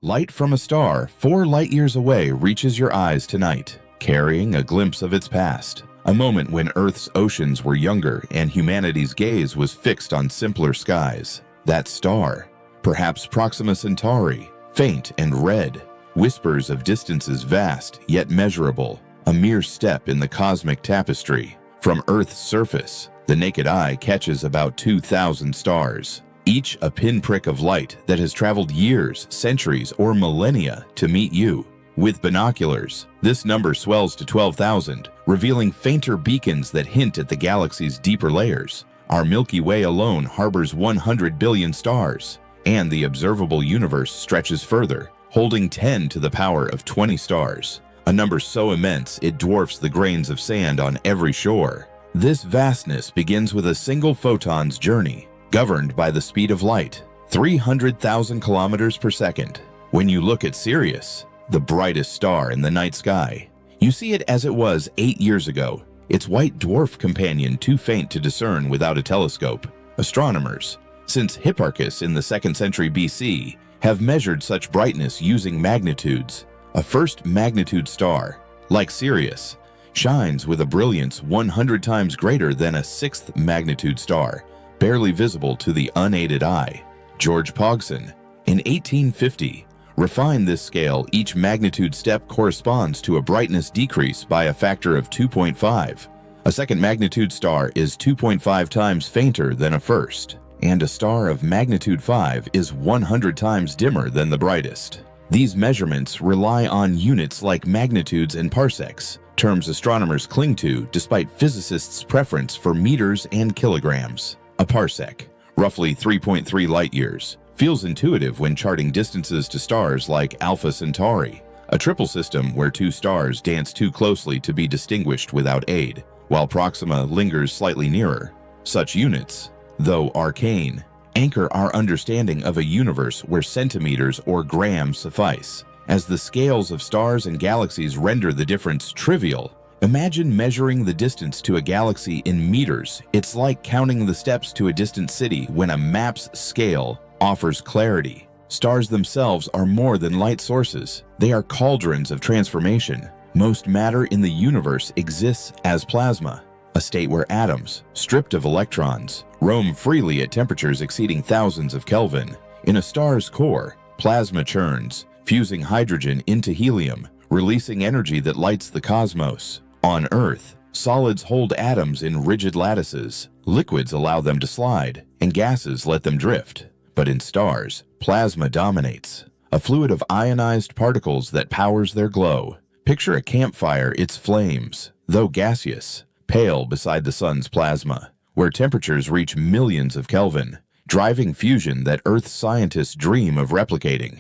Light from a star 4 light-years away reaches your eyes tonight, carrying a glimpse of its past. A moment when Earth's oceans were younger and humanity's gaze was fixed on simpler skies. That star, perhaps Proxima Centauri, faint and red, whispers of distances vast yet measurable, a mere step in the cosmic tapestry. From Earth's surface, the naked eye catches about 2,000 stars, each a pinprick of light that has traveled years, centuries, or millennia to meet you. With binoculars, this number swells to 12,000, revealing fainter beacons that hint at the galaxy's deeper layers. Our Milky Way alone harbors 100 billion stars, and the observable universe stretches further, holding 10 to the power of 20 stars, a number so immense it dwarfs the grains of sand on every shore. This vastness begins with a single photon's journey, governed by the speed of light, 300,000 kilometers per second. When you look at Sirius, the brightest star in the night sky, you see it as it was 8 years ago, its white dwarf companion too faint to discern without a telescope. Astronomers, since Hipparchus in the 2nd century BC, have measured such brightness using magnitudes. A first magnitude star, like Sirius, shines with a brilliance 100 times greater than a 6th magnitude star, barely visible to the unaided eye. George Pogson, in 1850, refined this scale. Each magnitude step corresponds to a brightness decrease by a factor of 2.5. A second magnitude star is 2.5 times fainter than a first, and a star of magnitude 5 is 100 times dimmer than the brightest. These measurements rely on units like magnitudes and parsecs, terms astronomers cling to despite physicists' preference for meters and kilograms. A parsec, roughly 3.3 light-years, feels intuitive when charting distances to stars like Alpha Centauri, a triple system where 2 stars dance too closely to be distinguished without aid, while Proxima lingers slightly nearer. Such units, though arcane, anchor our understanding of a universe where centimeters or grams suffice. As the scales of stars and galaxies render the difference trivial, imagine measuring the distance to a galaxy in meters. It's like counting the steps to a distant city when a map's scale offers clarity. Stars themselves are more than light sources. They are cauldrons of transformation. Most matter in the universe exists as plasma, a state where atoms, stripped of electrons, roam freely at temperatures exceeding thousands of Kelvin. In a star's core, plasma churns, fusing hydrogen into helium, releasing energy that lights the cosmos. On Earth, solids hold atoms in rigid lattices, liquids allow them to slide, and gases let them drift. But in stars, plasma dominates, a fluid of ionized particles that powers their glow. Picture a campfire, its flames, though gaseous, pale beside the sun's plasma, where temperatures reach millions of Kelvin, driving fusion that Earth's scientists dream of replicating.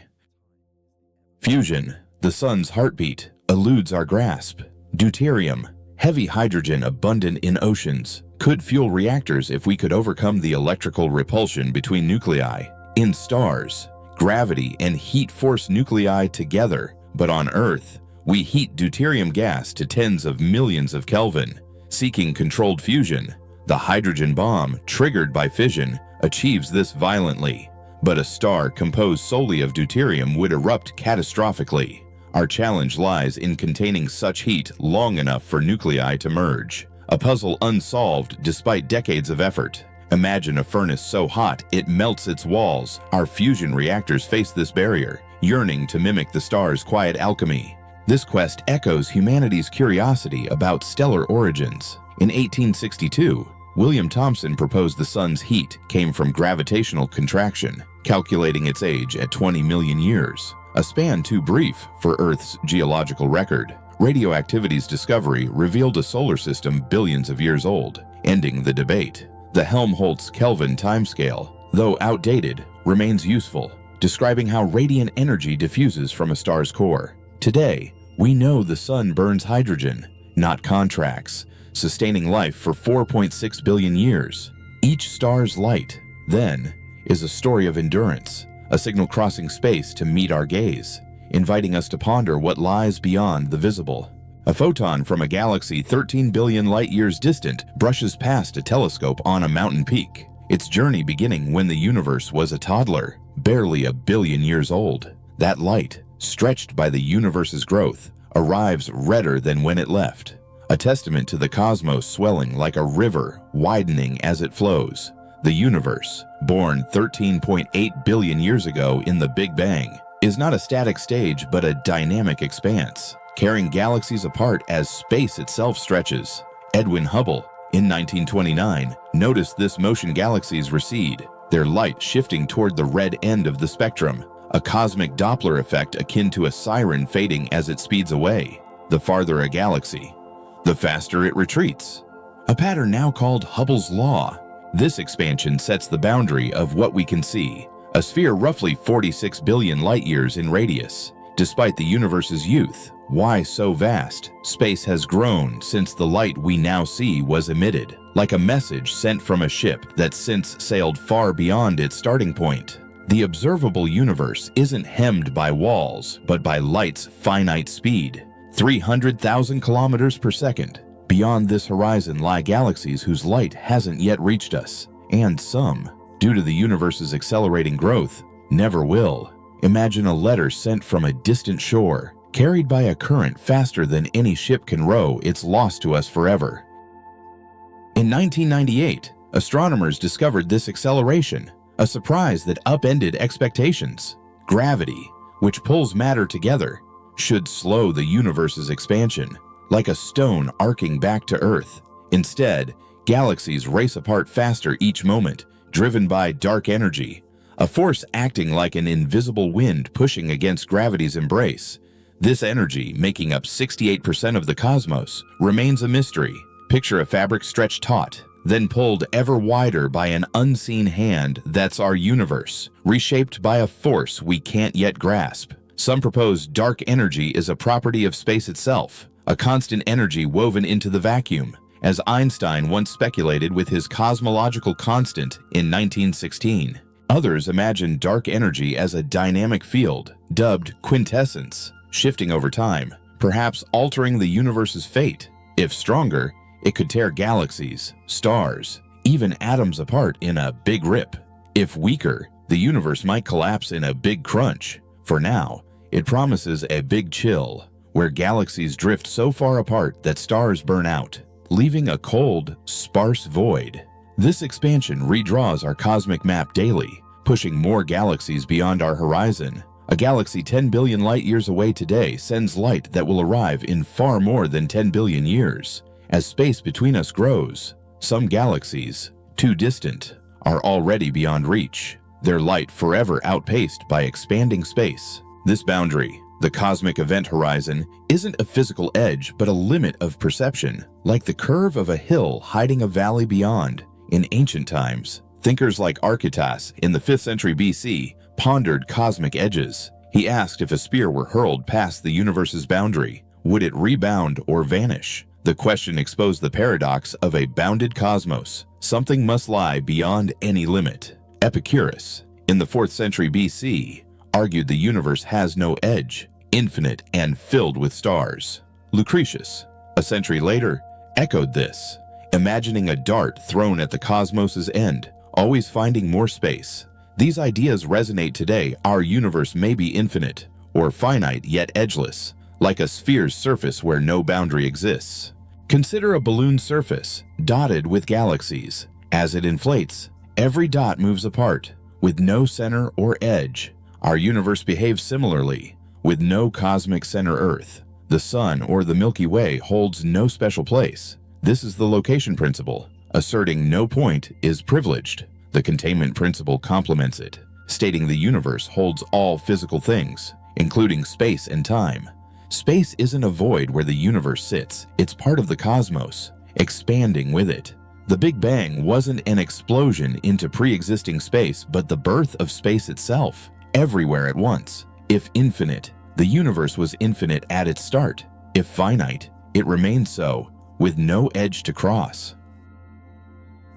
Fusion, the sun's heartbeat, eludes our grasp. Deuterium, heavy hydrogen abundant in oceans, could fuel reactors if we could overcome the electrical repulsion between nuclei. In stars, gravity and heat force nuclei together, but on Earth, we heat deuterium gas to tens of millions of Kelvin. Seeking controlled fusion, the hydrogen bomb, triggered by fission, achieves this violently. But a star composed solely of deuterium would erupt catastrophically. Our challenge lies in containing such heat long enough for nuclei to merge, a puzzle unsolved despite decades of effort. Imagine a furnace so hot it melts its walls. Our fusion reactors face this barrier, yearning to mimic the star's quiet alchemy. This quest echoes humanity's curiosity about stellar origins. In 1862, William Thomson proposed the sun's heat came from gravitational contraction, calculating its age at 20 million years, a span too brief for Earth's geological record. Radioactivity's discovery revealed a solar system billions of years old, ending the debate. The Helmholtz-Kelvin timescale, though outdated, remains useful, describing how radiant energy diffuses from a star's core. Today, we know the sun burns hydrogen, not contracts, sustaining life for 4.6 billion years. Each star's light, then, is a story of endurance, a signal crossing space to meet our gaze, inviting us to ponder what lies beyond the visible. A photon from a galaxy 13 billion light-years distant brushes past a telescope on a mountain peak, its journey beginning when the universe was a toddler, barely a billion years old. That light, stretched by the universe's growth, arrives redder than when it left, a testament to the cosmos swelling like a river, widening as it flows. The universe, born 13.8 billion years ago in the Big Bang, is not a static stage but a dynamic expanse, carrying galaxies apart as space itself stretches. Edwin Hubble, in 1929, noticed this motion galaxies recede, their light shifting toward the red end of the spectrum, a cosmic Doppler effect akin to a siren fading as it speeds away. The farther a galaxy, the faster it retreats, a pattern now called Hubble's law. This expansion sets the boundary of what we can see, a sphere roughly 46 billion light-years in radius. Despite the universe's youth, why so vast? Space has grown since the light we now see was emitted, like a message sent from a ship that's since sailed far beyond its starting point. The observable universe isn't hemmed by walls, but by light's finite speed, 300,000 kilometers per second. Beyond this horizon lie galaxies whose light hasn't yet reached us, and some, due to the universe's accelerating growth, never will. Imagine a letter sent from a distant shore, carried by a current faster than any ship can row. It's lost to us forever. In 1998, astronomers discovered this acceleration, a surprise that upended expectations. Gravity, which pulls matter together, should slow the universe's expansion, like a stone arcing back to Earth. Instead, galaxies race apart faster each moment, driven by dark energy, a force acting like an invisible wind pushing against gravity's embrace. This energy, making up 68% of the cosmos, remains a mystery. Picture a fabric stretched taut, then pulled ever wider by an unseen hand. That's our universe, reshaped by a force we can't yet grasp. Some propose dark energy is a property of space itself, a constant energy woven into the vacuum, as Einstein once speculated with his cosmological constant in 1916. Others imagine dark energy as a dynamic field, dubbed quintessence, shifting over time, perhaps altering the universe's fate. If stronger, it could tear galaxies, stars, even atoms apart in a big rip. If weaker, the universe might collapse in a big crunch. For now, it promises a big chill, where galaxies drift so far apart that stars burn out, leaving a cold, sparse void. This expansion redraws our cosmic map daily, pushing more galaxies beyond our horizon. A galaxy 10 billion light-years away today sends light that will arrive in far more than 10 billion years. As space between us grows, some galaxies, too distant, are already beyond reach, their light forever outpaced by expanding space. This boundary, the cosmic event horizon, isn't a physical edge but a limit of perception, like the curve of a hill hiding a valley beyond. In ancient times, thinkers like Archytas in the 5th century BC pondered cosmic edges. He asked if a spear were hurled past the universe's boundary, would it rebound or vanish? The question exposed the paradox of a bounded cosmos. Something must lie beyond any limit. Epicurus, in the 4th century BC, argued the universe has no edge, infinite and filled with stars. Lucretius, a century later, echoed this, imagining a dart thrown at the cosmos's end, always finding more space. These ideas resonate today. Our universe may be infinite, or finite yet edgeless, like a sphere's surface where no boundary exists. Consider a balloon surface, dotted with galaxies. As it inflates, every dot moves apart, with no center or edge. Our universe behaves similarly, with no cosmic center Earth. The Sun or the Milky Way holds no special place. This is the location principle, asserting no point is privileged. The containment principle complements it, stating the universe holds all physical things, including space and time. Space isn't a void where the universe sits, it's part of the cosmos, expanding with it. The Big Bang wasn't an explosion into pre-existing space, but the birth of space itself, everywhere at once. If infinite, the universe was infinite at its start. If finite, it remains so, with no edge to cross.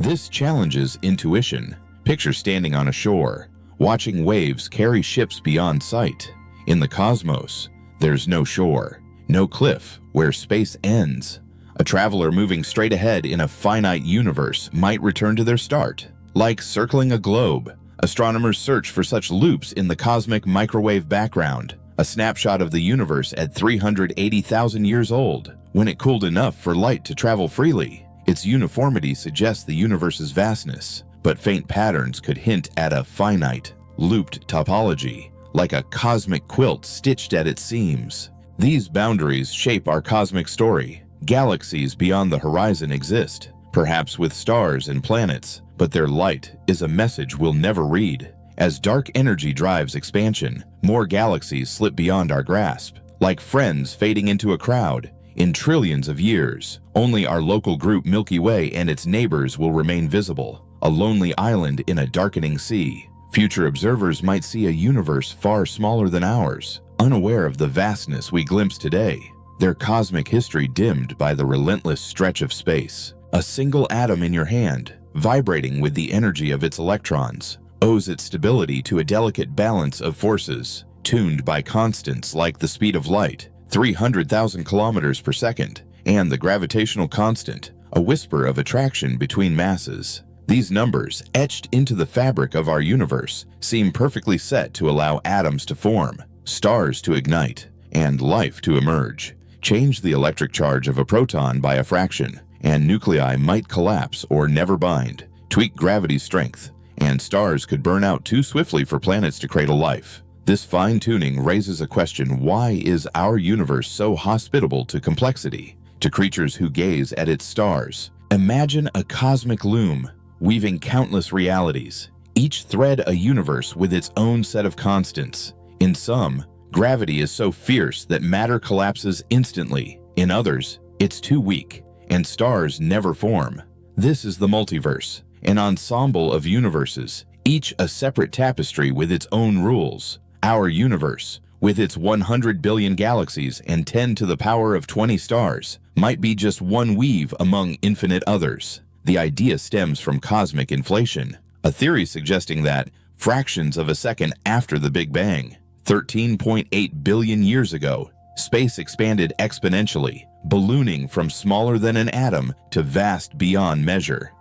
This challenges intuition. Picture standing on a shore, watching waves carry ships beyond sight. In the cosmos, there's no shore, no cliff where space ends. A traveler moving straight ahead in a finite universe might return to their start. Like circling a globe, Astronomers search for such loops in the cosmic microwave background, a snapshot of the universe at 380,000 years old, when it cooled enough for light to travel freely. Its uniformity suggests the universe's vastness, but faint patterns could hint at a finite, looped topology, like a cosmic quilt stitched at its seams. These boundaries shape our cosmic story. Galaxies beyond the horizon exist, perhaps with stars and planets, but their light is a message we'll never read. As dark energy drives expansion, more galaxies slip beyond our grasp, like friends fading into a crowd. In trillions of years, only our local group Milky Way and its neighbors will remain visible, a lonely island in a darkening sea. Future observers might see a universe far smaller than ours, unaware of the vastness we glimpse today, their cosmic history dimmed by the relentless stretch of space. A single atom in your hand, vibrating with the energy of its electrons, owes its stability to a delicate balance of forces, tuned by constants like the speed of light, 300,000 kilometers per second, and the gravitational constant, a whisper of attraction between masses. These numbers, etched into the fabric of our universe, seem perfectly set to allow atoms to form, stars to ignite, and life to emerge. Change the electric charge of a proton by a fraction, and nuclei might collapse or never bind. Tweak gravity's strength, and stars could burn out too swiftly for planets to cradle life. This fine-tuning raises a question: why is our universe so hospitable to complexity, to creatures who gaze at its stars? Imagine a cosmic loom, weaving countless realities, each thread a universe with its own set of constants. In some, gravity is so fierce that matter collapses instantly. In others, it's too weak, and stars never form. This is the multiverse, an ensemble of universes, each a separate tapestry with its own rules. Our universe, with its 100 billion galaxies and 10 to the power of 20 stars, might be just one weave among infinite others. The idea stems from cosmic inflation, a theory suggesting that fractions of a second after the Big Bang, 13.8 billion years ago, space expanded exponentially, ballooning from smaller than an atom to vast beyond measure.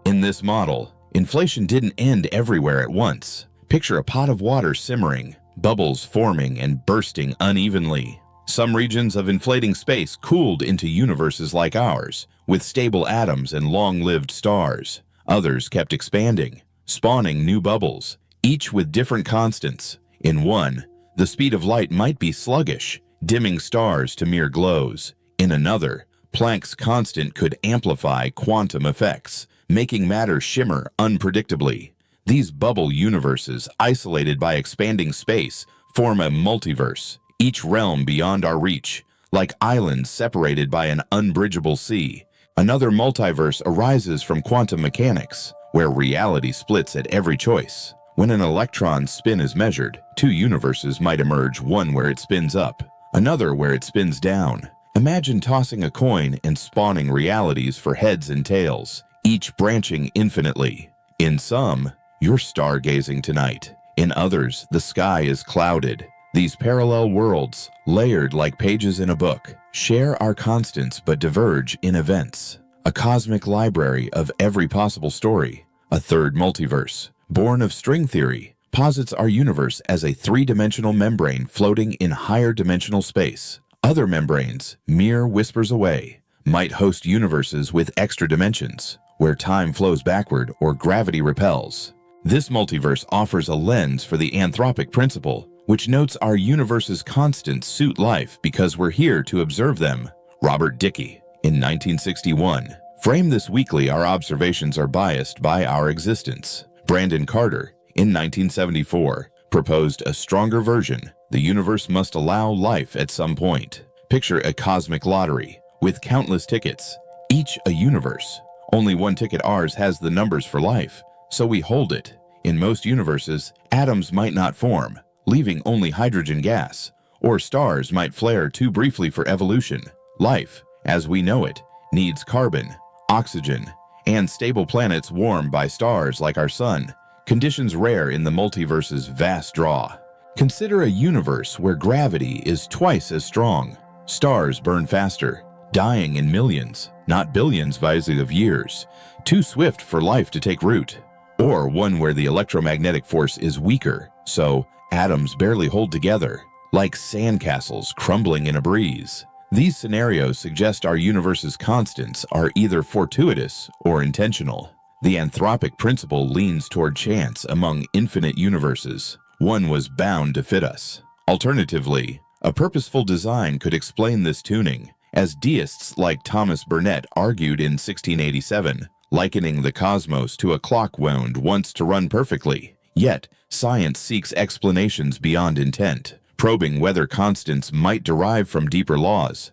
In this model, inflation didn't end everywhere at once. Picture a pot of water simmering, bubbles forming and bursting unevenly. Some regions of inflating space cooled into universes like ours, with stable atoms and long-lived stars. Others kept expanding, spawning new bubbles, each with different constants. In one, the speed of light might be sluggish, dimming stars to mere glows. In another, Planck's constant could amplify quantum effects, making matter shimmer unpredictably. These bubble universes, isolated by expanding space, form a multiverse, each realm beyond our reach, like islands separated by an unbridgeable sea. Another multiverse arises from quantum mechanics, where reality splits at every choice. When an electron's spin is measured, two universes might emerge, one where it spins up, another where it spins down. Imagine tossing a coin and spawning realities for heads and tails, each branching infinitely. In some, you're stargazing tonight. In others, the sky is clouded. These parallel worlds, layered like pages in a book, share our constants but diverge in events. A cosmic library of every possible story. A third multiverse, born of string theory, posits our universe as a three-dimensional membrane floating in higher dimensional space. Other membranes, mere whispers away, might host universes with extra dimensions, where time flows backward or gravity repels. This multiverse offers a lens for the anthropic principle, which notes our universe's constants suit life because we're here to observe them. Robert Dicke, in 1961, framed this weekly: our observations are biased by our existence. Brandon Carter, in 1974, proposed a stronger version: the universe must allow life at some point. Picture a cosmic lottery, with countless tickets, each a universe. Only one ticket, ours, has the numbers for life, so we hold it. In most universes, atoms might not form, leaving only hydrogen gas, or stars might flare too briefly for evolution. Life, as we know it, needs carbon, oxygen, and stable planets warmed by stars like our sun, conditions rare in the multiverse's vast draw. Consider a universe where gravity is twice as strong. Stars burn faster, dying in millions, not billions of years, too swift for life to take root. or one where the electromagnetic force is weaker, so atoms barely hold together, like sandcastles crumbling in a breeze. These scenarios suggest our universe's constants are either fortuitous or intentional. The anthropic principle leans toward chance among infinite universes. One was bound to fit us. Alternatively, a purposeful design could explain this tuning, as deists like Thomas Burnet argued in 1687, likening the cosmos to a clock wound once to run perfectly. Yet, science seeks explanations beyond intent, probing whether constants might derive from deeper laws.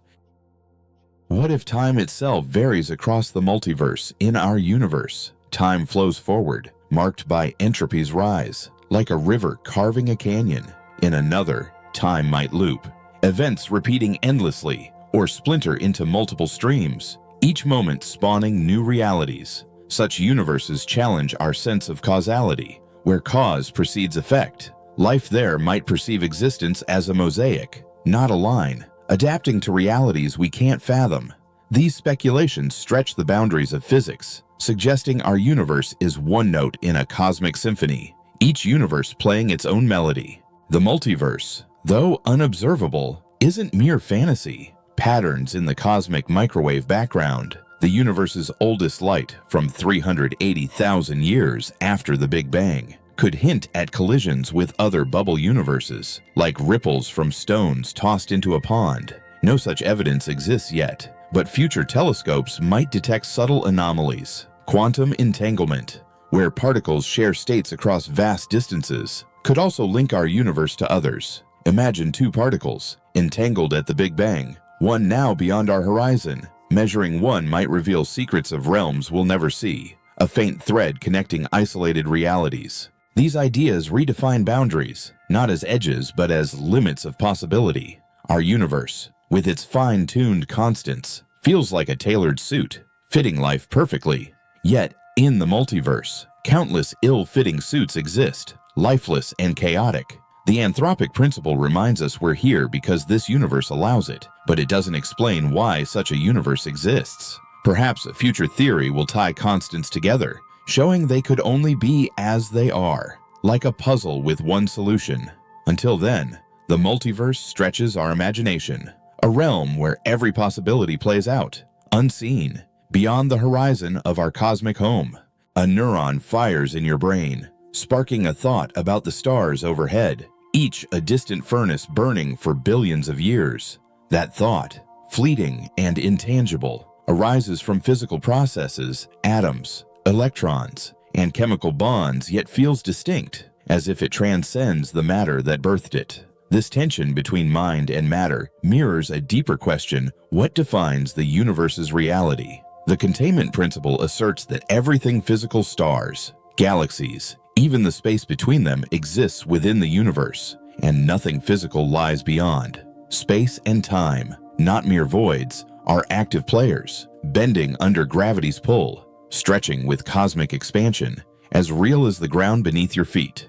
What if time itself varies across the multiverse in our universe? Time flows forward, marked by entropy's rise, like a river carving a canyon. In another, time might loop, events repeating endlessly or splinter into multiple streams, each moment spawning new realities. Such universes challenge our sense of causality, where cause precedes effect. Life there might perceive existence as a mosaic, not a line, adapting to realities we can't fathom. These speculations stretch the boundaries of physics, suggesting our universe is one note in a cosmic symphony, each universe playing its own melody. The multiverse, though unobservable, isn't mere fantasy. Patterns in the cosmic microwave background, the universe's oldest light from 380,000 years after the Big Bang, could hint at collisions with other bubble universes, like ripples from stones tossed into a pond. No such evidence exists yet, but future telescopes might detect subtle anomalies. Quantum entanglement, where particles share states across vast distances, could also link our universe to others. Imagine two particles, entangled at the Big Bang, one now beyond our horizon. Measuring one might reveal secrets of realms we'll never see, a faint thread connecting isolated realities. These ideas redefine boundaries, not as edges but as limits of possibility. Our universe, with its fine-tuned constants, feels like a tailored suit, fitting life perfectly. Yet, in the multiverse, countless ill-fitting suits exist, lifeless and chaotic. The anthropic principle reminds us we're here because this universe allows it, but it doesn't explain why such a universe exists. Perhaps a future theory will tie constants together, showing they could only be as they are, like a puzzle with one solution. Until then, the multiverse stretches our imagination, a realm where every possibility plays out, unseen, beyond the horizon of our cosmic home. A neuron fires in your brain, sparking a thought about the stars overhead, each a distant furnace burning for billions of years. That thought, fleeting and intangible, arises from physical processes, atoms, electrons, and chemical bonds, yet feels distinct, as if it transcends the matter that birthed it. This tension between mind and matter mirrors a deeper question: what defines the universe's reality? The containment principle asserts that everything physical, stars, galaxies, even the space between them, exists within the universe, and nothing physical lies beyond. Space and time, not mere voids, are active players, bending under gravity's pull, stretching with cosmic expansion, as real as the ground beneath your feet.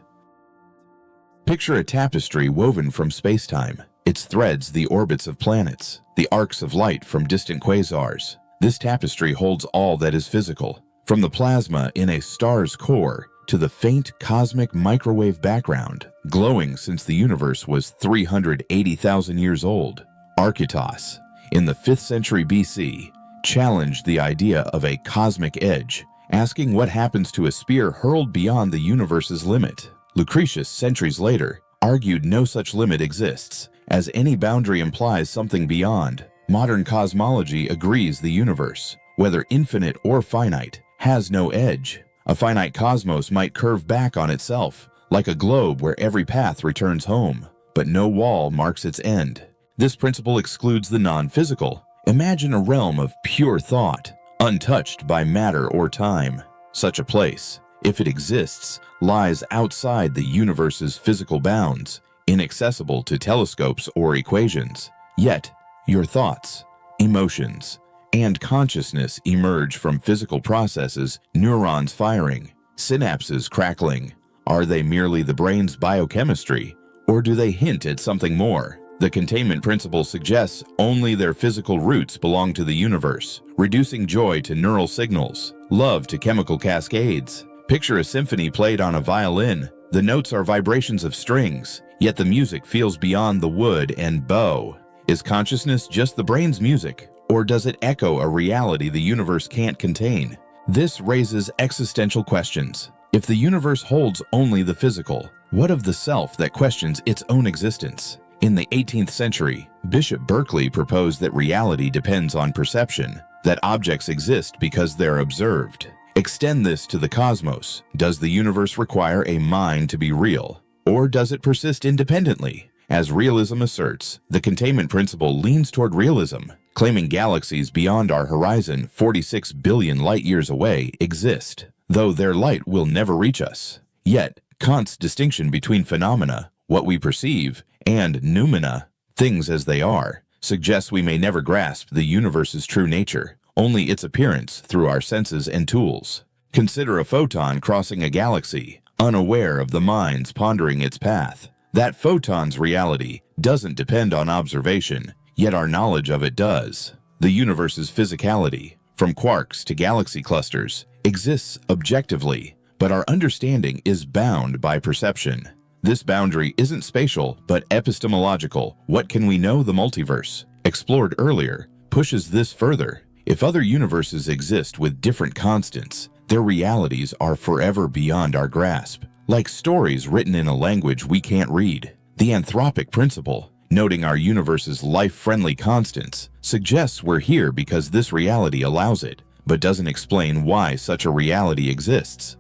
Picture a tapestry woven from space-time, its threads the orbits of planets, the arcs of light from distant quasars. This tapestry holds all that is physical, from the plasma in a star's core to the faint cosmic microwave background, glowing since the universe was 380,000 years old. Archytas, in the 5th century BC, challenged the idea of a cosmic edge, asking what happens to a spear hurled beyond the universe's limit. Lucretius, centuries later, argued no such limit exists, as any boundary implies something beyond. Modern cosmology agrees the universe, whether infinite or finite, has no edge. A finite cosmos might curve back on itself, like a globe where every path returns home, but no wall marks its end. This principle excludes the non-physical. Imagine a realm of pure thought, untouched by matter or time. Such a place, if it exists, lies outside the universe's physical bounds, inaccessible to telescopes or equations. Yet, your thoughts, emotions, and consciousness emerge from physical processes, neurons firing, synapses crackling. Are they merely the brain's biochemistry, or do they hint at something more? The containment principle suggests only their physical roots belong to the universe, reducing joy to neural signals, love to chemical cascades, Picture a symphony played on a violin. The notes are vibrations of strings, yet the music feels beyond the wood and bow. Is consciousness just the brain's music, or does it echo a reality the universe can't contain? This raises existential questions. If the universe holds only the physical, what of the self that questions its own existence? In the 18th century, Bishop Berkeley proposed that reality depends on perception, that objects exist because they're observed. Extend this to the cosmos. Does the universe require a mind to be real, or does it persist independently? As realism asserts, the containment principle leans toward realism, claiming galaxies beyond our horizon, 46 billion light-years away, exist, though their light will never reach us. Yet, Kant's distinction between phenomena, what we perceive, and noumena, things as they are, suggests we may never grasp the universe's true nature, only its appearance through our senses and tools. Consider a photon crossing a galaxy, unaware of the minds pondering its path. That photon's reality doesn't depend on observation, yet our knowledge of it does. The universe's physicality, from quarks to galaxy clusters, exists objectively, but our understanding is bound by perception. This boundary isn't spatial, but epistemological. What can we know the multiverse, explored earlier, pushes this further. If other universes exist with different constants, their realities are forever beyond our grasp. Like stories written in a language we can't read. The anthropic principle, noting our universe's life-friendly constants, suggests we're here because this reality allows it, but doesn't explain why such a reality exists.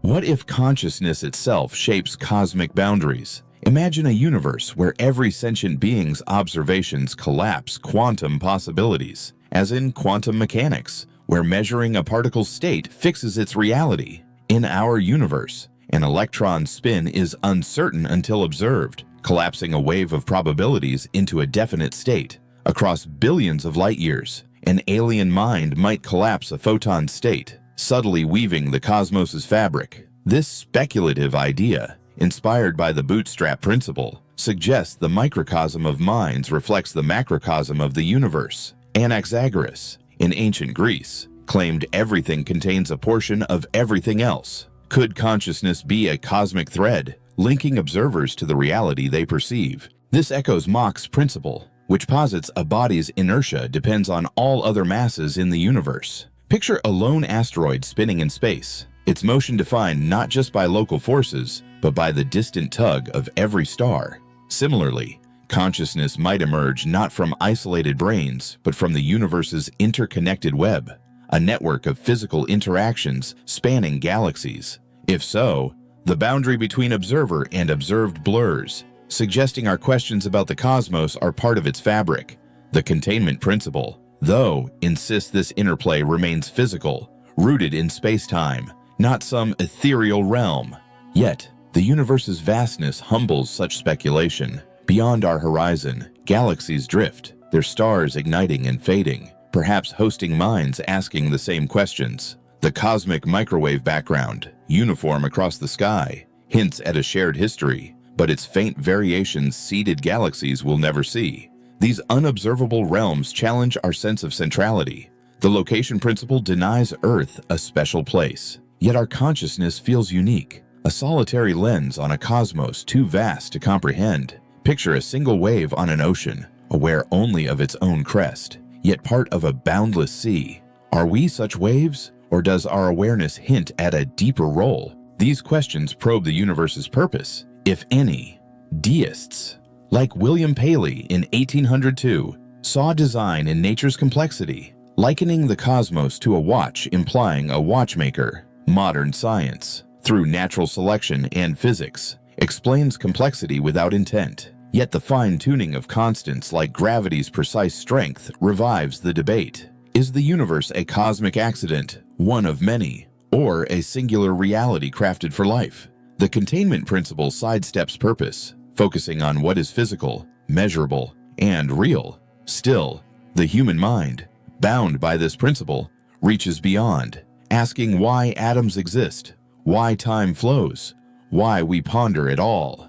What if consciousness itself shapes cosmic boundaries? Imagine a universe where every sentient being's observations collapse quantum possibilities, as in quantum mechanics, where measuring a particle's state fixes its reality. In our universe, an electron's spin is uncertain until observed, collapsing a wave of probabilities into a definite state. Across billions of light-years, an alien mind might collapse a photon's state, subtly weaving the cosmos's fabric. This speculative idea, inspired by the bootstrap principle, suggests the microcosm of minds reflects the macrocosm of the universe. Anaxagoras, in ancient Greece, claimed everything contains a portion of everything else. Could consciousness be a cosmic thread, linking observers to the reality they perceive? This echoes Mach's principle, which posits a body's inertia depends on all other masses in the universe. Picture a lone asteroid spinning in space, its motion defined not just by local forces, but by the distant tug of every star. Similarly, consciousness might emerge not from isolated brains, but from the universe's interconnected web, a network of physical interactions spanning galaxies. If so, the boundary between observer and observed blurs, suggesting our questions about the cosmos are part of its fabric. The containment principle, though, insists this interplay remains physical, rooted in space-time, not some ethereal realm. Yet, the universe's vastness humbles such speculation. Beyond our horizon, galaxies drift, their stars igniting and fading, perhaps hosting minds asking the same questions. The cosmic microwave background, uniform across the sky, hints at a shared history, but its faint variations seeded galaxies will never see. These unobservable realms challenge our sense of centrality. The location principle denies Earth a special place, yet our consciousness feels unique, a solitary lens on a cosmos too vast to comprehend. Picture a single wave on an ocean, aware only of its own crest, yet part of a boundless sea. Are we such waves, or does our awareness hint at a deeper role? These questions probe the universe's purpose, if any. Deists, like William Paley in 1802, saw design in nature's complexity, likening the cosmos to a watch implying a watchmaker. Modern science, through natural selection and physics, explains complexity without intent. Yet the fine-tuning of constants like gravity's precise strength revives the debate. Is the universe a cosmic accident, one of many, or a singular reality crafted for life? The containment principle sidesteps purpose, focusing on what is physical, measurable, and real. Still, the human mind, bound by this principle, reaches beyond, asking why atoms exist, why time flows, why we ponder at all.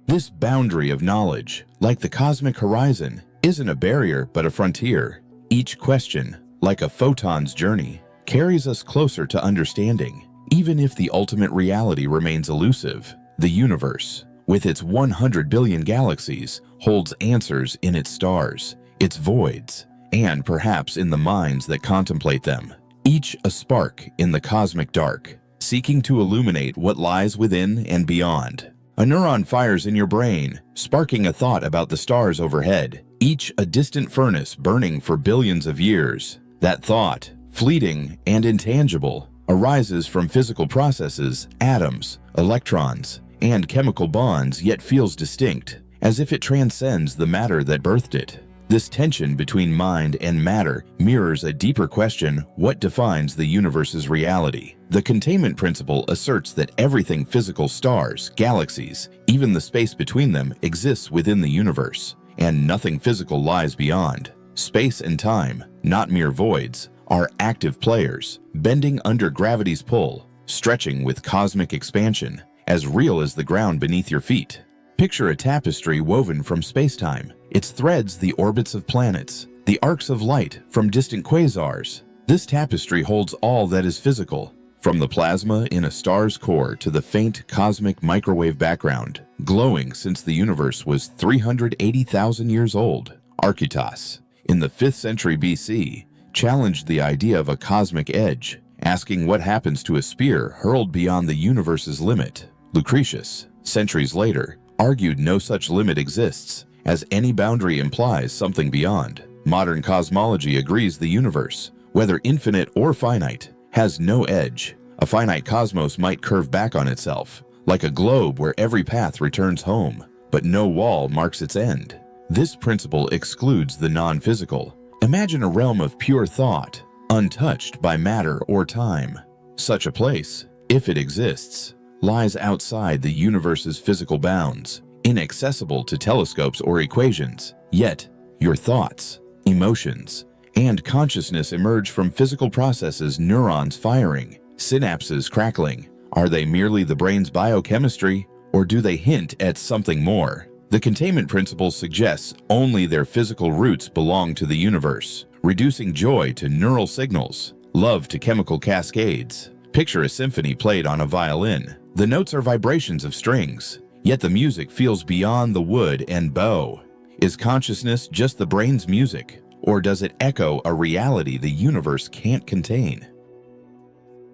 This boundary of knowledge, like the cosmic horizon, isn't a barrier but a frontier. Each question, like a photon's journey, carries us closer to understanding, even if the ultimate reality remains elusive. The universe, with its 100 billion galaxies, holds answers in its stars, its voids, and perhaps in the minds that contemplate them. Each a spark in the cosmic dark, seeking to illuminate what lies within and beyond. A neuron fires in your brain, sparking a thought about the stars overhead, each a distant furnace burning for billions of years. That thought, fleeting and intangible, arises from physical processes, atoms, electrons, and chemical bonds, yet feels distinct, as if it transcends the matter that birthed it. This tension between mind and matter mirrors a deeper question: what defines the universe's reality? The containment principle asserts that everything physical, stars, galaxies, even the space between them, exists within the universe, and nothing physical lies beyond. Space and time, not mere voids, are active players, bending under gravity's pull, stretching with cosmic expansion, as real as the ground beneath your feet. Picture a tapestry woven from space-time. Its threads the orbits of planets, the arcs of light from distant quasars. This tapestry holds all that is physical, from the plasma in a star's core to the faint cosmic microwave background, glowing since the universe was 380,000 years old. Archytas, in the 5th century BC, challenged the idea of a cosmic edge, asking what happens to a spear hurled beyond the universe's limit. Lucretius, centuries later, argued no such limit exists, as any boundary implies something beyond. Modern cosmology agrees the universe, whether infinite or finite, has no edge. A finite cosmos might curve back on itself, like a globe where every path returns home, but no wall marks its end. This principle excludes the non-physical. Imagine a realm of pure thought, untouched by matter or time. Such a place, if it exists, lies outside the universe's physical bounds, inaccessible to telescopes or equations. Yet, your thoughts, emotions, and consciousness emerge from physical processes: neurons firing, synapses crackling. Are they merely the brain's biochemistry, or do they hint at something more? The containment principle suggests only their physical roots belong to the universe, reducing joy to neural signals, love to chemical cascades. Picture a symphony played on a violin. The notes are vibrations of strings, yet the music feels beyond the wood and bow. Is consciousness just the brain's music, or does it echo a reality the universe can't contain?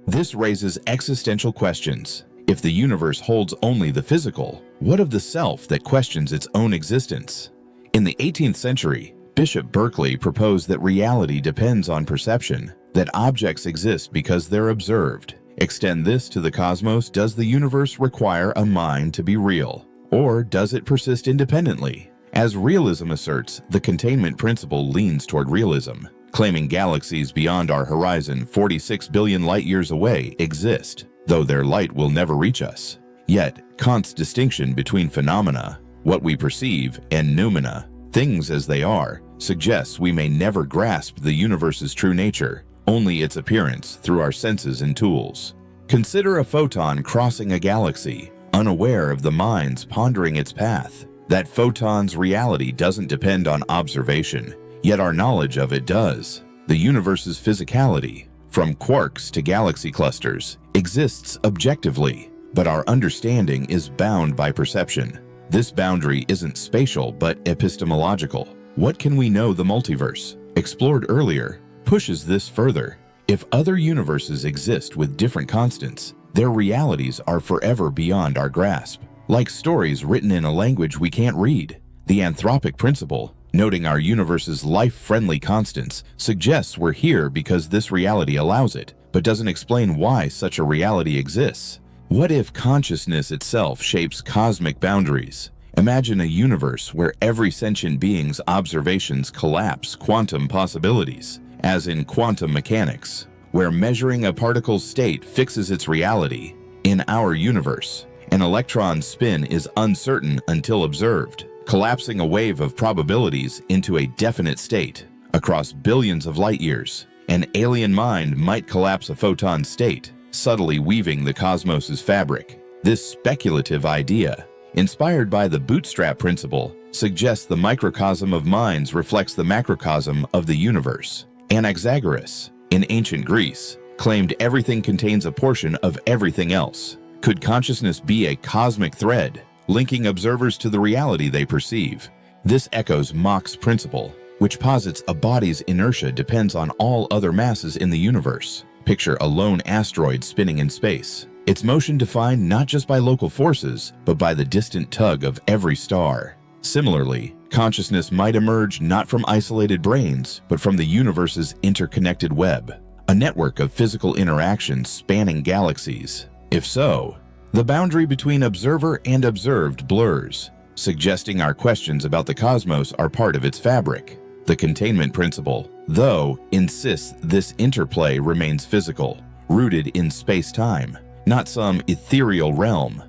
This raises existential questions. If the universe holds only the physical, what of the self that questions its own existence? In the 18th century, Bishop Berkeley proposed that reality depends on perception, that objects exist because they're observed. Extend this to the cosmos: does the universe require a mind to be real, or does it persist independently? As realism asserts, the containment principle leans toward realism, claiming galaxies beyond our horizon, 46 billion light-years away, exist, though their light will never reach us. Yet, Kant's distinction between phenomena, what we perceive, and noumena, things as they are, suggests we may never grasp the universe's true nature, only its appearance through our senses and tools. Consider a photon crossing a galaxy, unaware of the minds pondering its path. That photon's reality doesn't depend on observation, yet our knowledge of it does. The universe's physicality, from quarks to galaxy clusters, exists objectively, but our understanding is bound by perception. This boundary isn't spatial but epistemological. What can we know the multiverse, explored earlier, pushes this further. If other universes exist with different constants, their realities are forever beyond our grasp. Like stories written in a language we can't read, the anthropic principle, noting our universe's life-friendly constants, suggests we're here because this reality allows it, but doesn't explain why such a reality exists. What if consciousness itself shapes cosmic boundaries? Imagine a universe where every sentient being's observations collapse quantum possibilities, as in quantum mechanics, where measuring a particle's state fixes its reality. In our universe, an electron's spin is uncertain until observed, collapsing a wave of probabilities into a definite state. Across billions of light-years, an alien mind might collapse a photon's state, subtly weaving the cosmos's fabric. This speculative idea, inspired by the bootstrap principle, suggests the microcosm of minds reflects the macrocosm of the universe. Anaxagoras, in ancient Greece, claimed everything contains a portion of everything else. Could consciousness be a cosmic thread, linking observers to the reality they perceive? This echoes Mach's principle, which posits a body's inertia depends on all other masses in the universe. Picture a lone asteroid spinning in space. Its motion defined not just by local forces, but by the distant tug of every star. Similarly, consciousness might emerge not from isolated brains, but from the universe's interconnected web, a network of physical interactions spanning galaxies. If so, the boundary between observer and observed blurs, suggesting our questions about the cosmos are part of its fabric. The containment principle, though, insists this interplay remains physical, rooted in space-time, not some ethereal realm.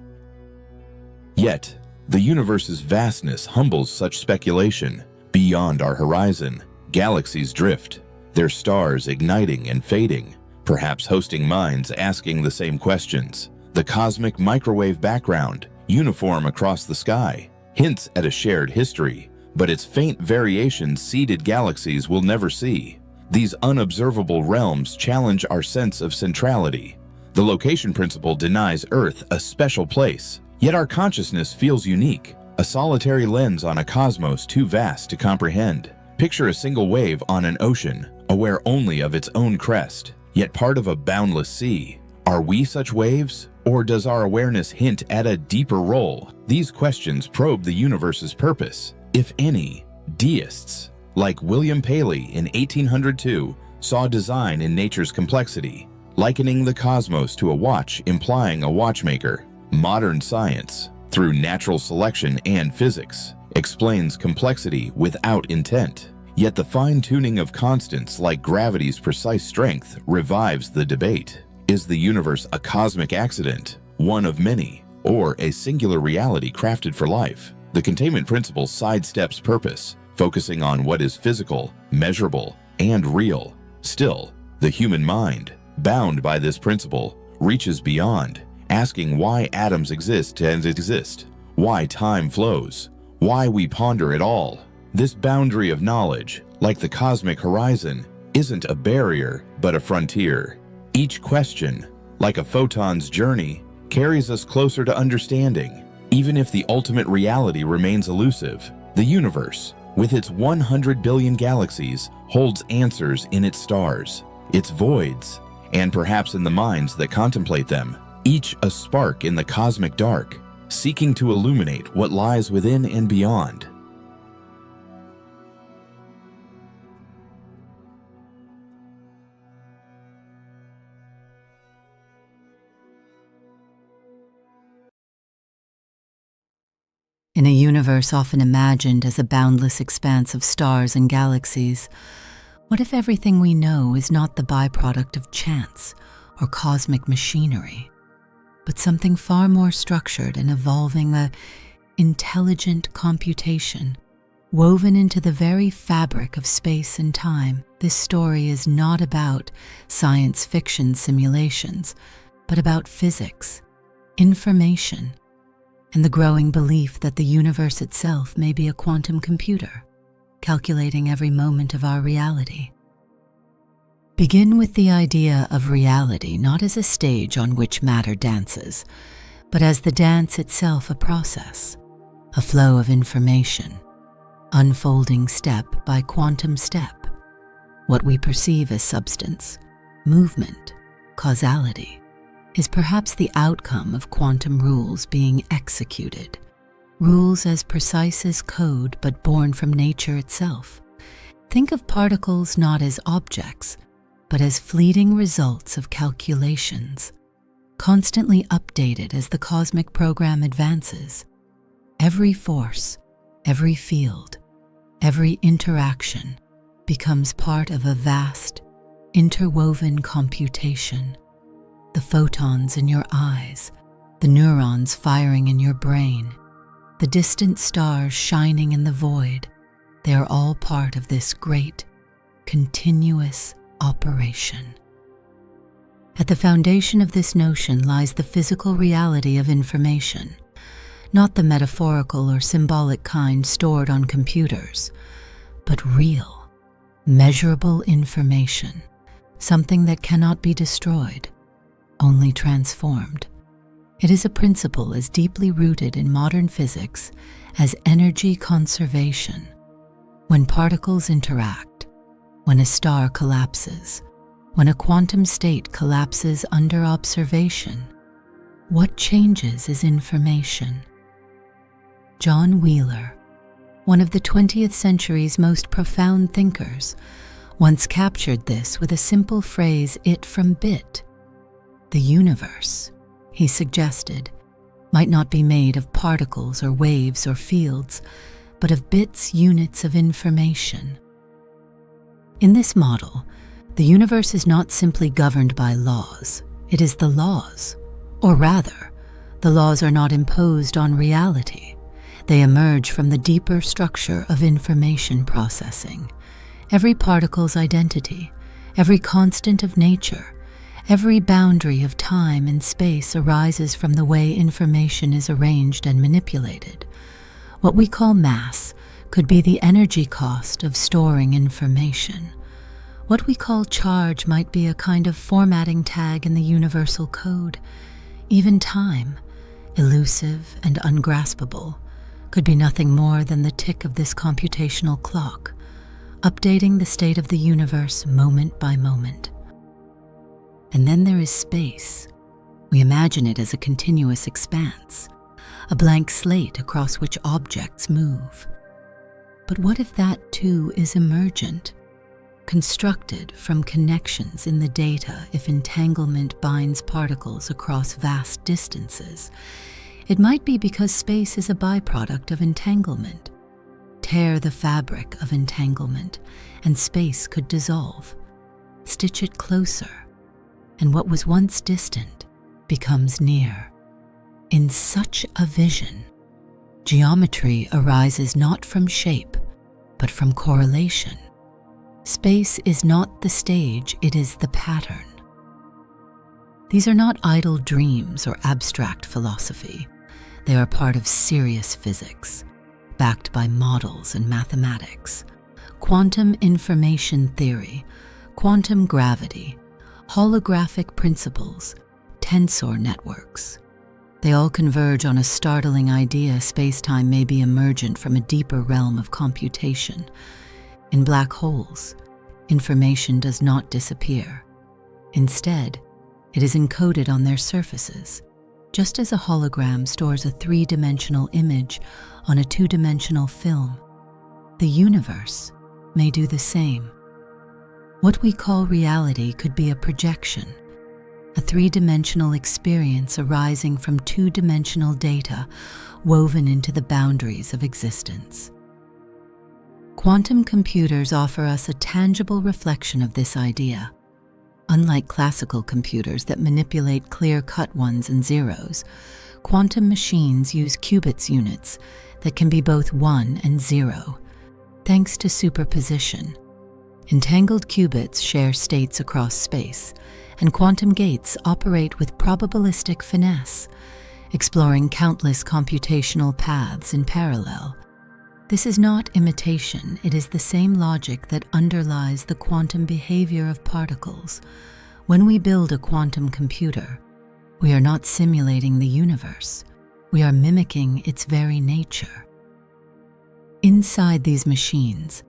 Yet, the universe's vastness humbles such speculation. Beyond our horizon, galaxies drift, their stars igniting and fading, perhaps hosting minds asking the same questions. The cosmic microwave background, uniform across the sky, hints at a shared history, but its faint variations seeded galaxies will never see. These unobservable realms challenge our sense of centrality. The location principle denies Earth a special place, yet our consciousness feels unique, a solitary lens on a cosmos too vast to comprehend. Picture a single wave on an ocean, aware only of its own crest, yet part of a boundless sea. Are we such waves, or does our awareness hint at a deeper role? These questions probe the universe's purpose. If any, deists, like William Paley in 1802, saw design in nature's complexity, likening the cosmos to a watch implying a watchmaker. Modern science, through natural selection and physics, explains complexity without intent. Yet the fine-tuning of constants like gravity's precise strength revives the debate. Is the universe a cosmic accident, one of many, or a singular reality crafted for life? The containment principle sidesteps purpose, focusing on what is physical, measurable, and real. Still, the human mind, bound by this principle, reaches beyond, asking why atoms exist and exist, why time flows, why we ponder at all. This boundary of knowledge, like the cosmic horizon, isn't a barrier, but a frontier. Each question, like a photon's journey, carries us closer to understanding, even if the ultimate reality remains elusive. The universe, with its 100 billion galaxies, holds answers in its stars, its voids, and perhaps in the minds that contemplate them, each a spark in the cosmic dark, seeking to illuminate what lies within and beyond. In a universe often imagined as a boundless expanse of stars and galaxies, what if everything we know is not the byproduct of chance or cosmic machinery, but something far more structured and evolving, a intelligent computation woven into the very fabric of space and time? This story is not about science fiction simulations, but about physics, information, and the growing belief that the universe itself may be a quantum computer, calculating every moment of our reality. Begin with the idea of reality not as a stage on which matter dances, but as the dance itself, a process, a flow of information, unfolding step by quantum step. What we perceive as substance, movement, causality, is perhaps the outcome of quantum rules being executed, rules as precise as code but born from nature itself. Think of particles not as objects, but as fleeting results of calculations, constantly updated as the cosmic program advances. Every force, every field, every interaction becomes part of a vast, interwoven computation. The photons in your eyes, the neurons firing in your brain, the distant stars shining in the void, they are all part of this great, continuous operation. At the foundation of this notion lies the physical reality of information, not the metaphorical or symbolic kind stored on computers, but real, measurable information, something that cannot be destroyed, only transformed. It is a principle as deeply rooted in modern physics as energy conservation. When particles interact, when a star collapses, when a quantum state collapses under observation, what changes is information. John Wheeler, one of the 20th century's most profound thinkers, once captured this with a simple phrase, it from bit. The universe, he suggested, might not be made of particles or waves or fields, but of bits, units of information. In this model, the universe is not simply governed by laws, it is the laws. Or rather, the laws are not imposed on reality. They emerge from the deeper structure of information processing. Every particle's identity, every constant of nature, every boundary of time and space arises from the way information is arranged and manipulated. What we call mass could be the energy cost of storing information. What we call charge might be a kind of formatting tag in the universal code. Even time, elusive and ungraspable, could be nothing more than the tick of this computational clock, updating the state of the universe moment by moment. And then there is space. We imagine it as a continuous expanse, a blank slate across which objects move. But what if that too is emergent, constructed from connections in the data? If entanglement binds particles across vast distances, it might be because space is a byproduct of entanglement. Tear the fabric of entanglement, and space could dissolve. Stitch it closer, and what was once distant becomes near. In such a vision, geometry arises not from shape, but from correlation. Space is not the stage, it is the pattern. These are not idle dreams or abstract philosophy. They are part of serious physics, backed by models and mathematics, quantum information theory, quantum gravity, holographic principles, tensor networks. They all converge on a startling idea: space-time may be emergent from a deeper realm of computation. In black holes, information does not disappear. Instead, it is encoded on their surfaces, just as a hologram stores a three-dimensional image on a two-dimensional film. The universe may do the same. What we call reality could be a projection, a three-dimensional experience arising from two-dimensional data woven into the boundaries of existence. Quantum computers offer us a tangible reflection of this idea. Unlike classical computers that manipulate clear-cut ones and zeros, quantum machines use qubits units that can be both 1 and 0, thanks to superposition. Entangled qubits share states across space, and quantum gates operate with probabilistic finesse, exploring countless computational paths in parallel. This is not imitation, it is the same logic that underlies the quantum behavior of particles. When we build a quantum computer, we are not simulating the universe, we are mimicking its very nature. Inside these machines,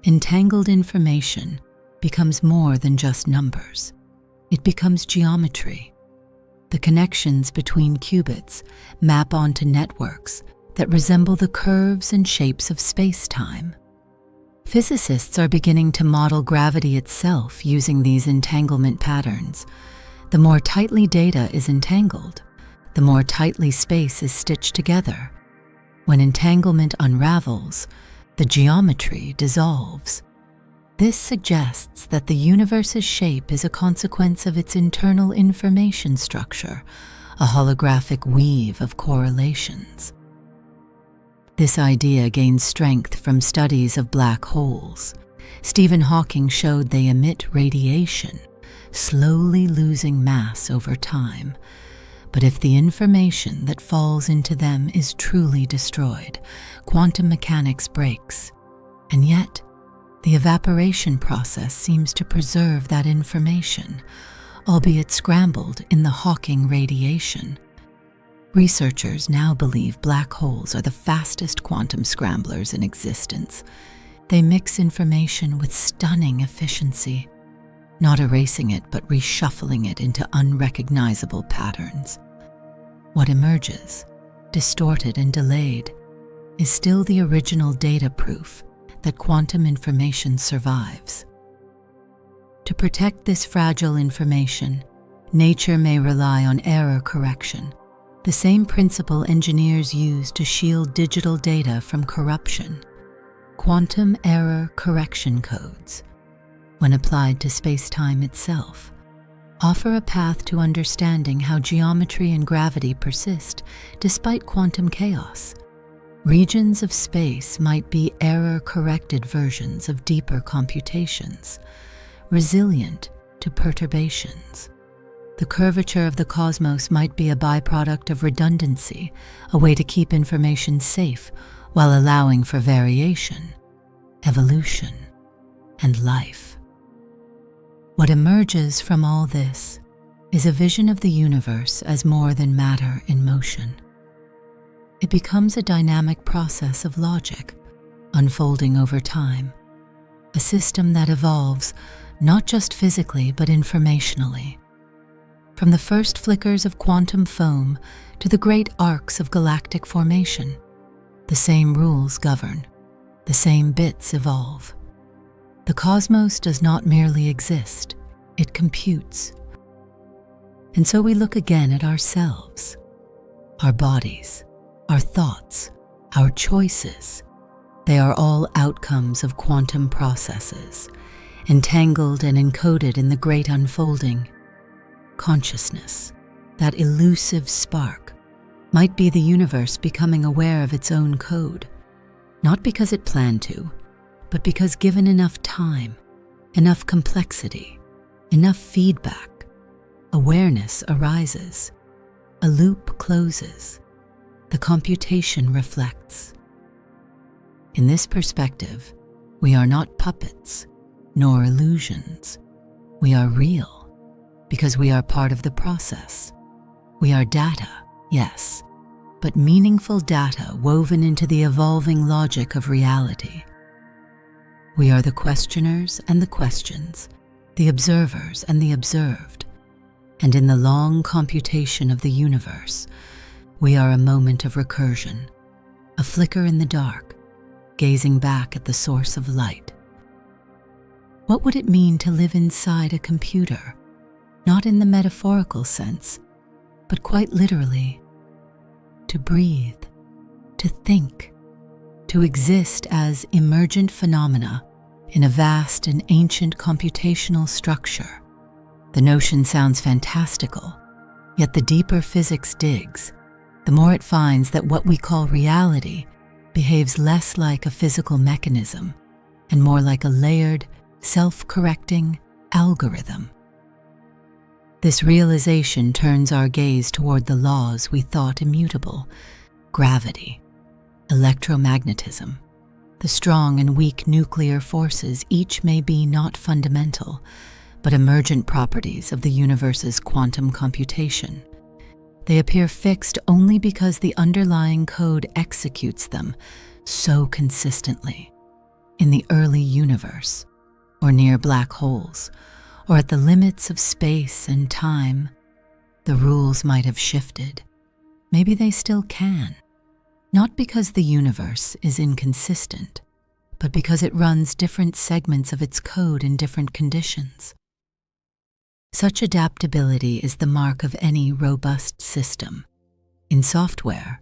entangled information becomes more than just numbers. It becomes geometry. The connections between qubits map onto networks that resemble the curves and shapes of space-time. Physicists are beginning to model gravity itself using these entanglement patterns. The more tightly data is entangled, the more tightly space is stitched together. When entanglement unravels, the geometry dissolves. This suggests that the universe's shape is a consequence of its internal information structure, a holographic weave of correlations. This idea gains strength from studies of black holes. Stephen Hawking showed they emit radiation, slowly losing mass over time. But if the information that falls into them is truly destroyed, quantum mechanics breaks. And yet, The evaporation process seems to preserve that information, albeit scrambled in the Hawking radiation. Researchers now believe black holes are the fastest quantum scramblers in existence. They mix information with stunning efficiency, not erasing it but reshuffling it into unrecognizable patterns. What emerges, distorted and delayed, is still the original data proof that quantum information survives. To protect this fragile information, nature may rely on error correction, the same principle engineers use to shield digital data from corruption. Quantum error correction codes, when applied to space-time itself, offer a path to understanding how geometry and gravity persist despite quantum chaos. Regions of space might be error-corrected versions of deeper computations, resilient to perturbations. The curvature of the cosmos might be a byproduct of redundancy, a way to keep information safe while allowing for variation, evolution, and life. What emerges from all this is a vision of the universe as more than matter in motion. It becomes a dynamic process of logic, unfolding over time, a system that evolves not just physically but informationally. From the first flickers of quantum foam to the great arcs of galactic formation, the same rules govern, the same bits evolve. The cosmos does not merely exist, it computes. And so we look again at ourselves, our bodies, our thoughts, our choices. They are all outcomes of quantum processes, entangled and encoded in the great unfolding. Consciousness, that elusive spark, might be the universe becoming aware of its own code, not because it planned to, but because given enough time, enough complexity, enough feedback, awareness arises, a loop closes, the computation reflects. In this perspective, we are not puppets, nor illusions. We are real, because we are part of the process. We are data, yes, but meaningful data woven into the evolving logic of reality. We are the questioners and the questions, the observers and the observed, and in the long computation of the universe, we are a moment of recursion, a flicker in the dark, gazing back at the source of light. What would it mean to live inside a computer? Not in the metaphorical sense, but quite literally. To breathe, to think, to exist as emergent phenomena in a vast and ancient computational structure. The notion sounds fantastical, yet the deeper physics digs, the more it finds that what we call reality behaves less like a physical mechanism and more like a layered, self-correcting algorithm. This realization turns our gaze toward the laws we thought immutable: gravity, electromagnetism. The strong and weak nuclear forces each may be not fundamental, but emergent properties of the universe's quantum computation. They appear fixed only because the underlying code executes them so consistently. In the early universe, or near black holes, or at the limits of space and time, the rules might have shifted. Maybe they still can. Not because the universe is inconsistent, but because it runs different segments of its code in different conditions. Such adaptability is the mark of any robust system. In software,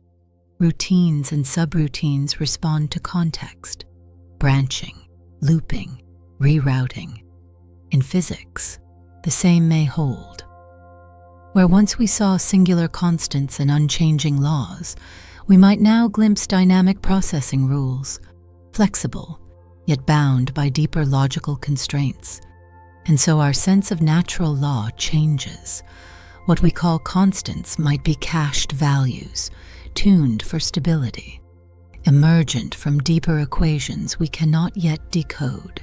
routines and subroutines respond to context, branching, looping, rerouting. In physics, the same may hold. Where once we saw singular constants and unchanging laws, we might now glimpse dynamic processing rules, flexible, yet bound by deeper logical constraints. And so our sense of natural law changes. What we call constants might be cached values, tuned for stability, emergent from deeper equations we cannot yet decode.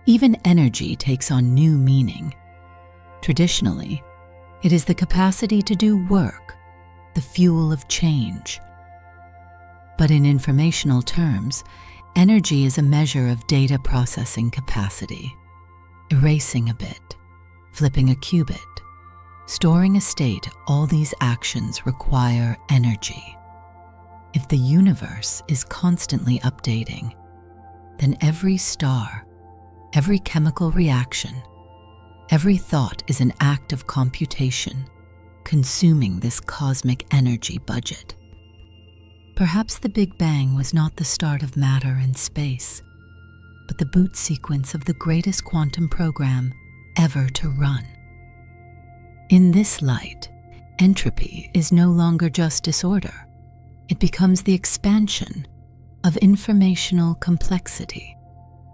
Even energy takes on new meaning. Traditionally, it is the capacity to do work, the fuel of change. But in informational terms, energy is a measure of data processing capacity. Erasing a bit, flipping a qubit, storing a state, all these actions require energy. If the universe is constantly updating, then every star, every chemical reaction, every thought is an act of computation, consuming this cosmic energy budget. Perhaps the Big Bang was not the start of matter and space, but the boot sequence of the greatest quantum program ever to run. In this light, entropy is no longer just disorder. It becomes the expansion of informational complexity.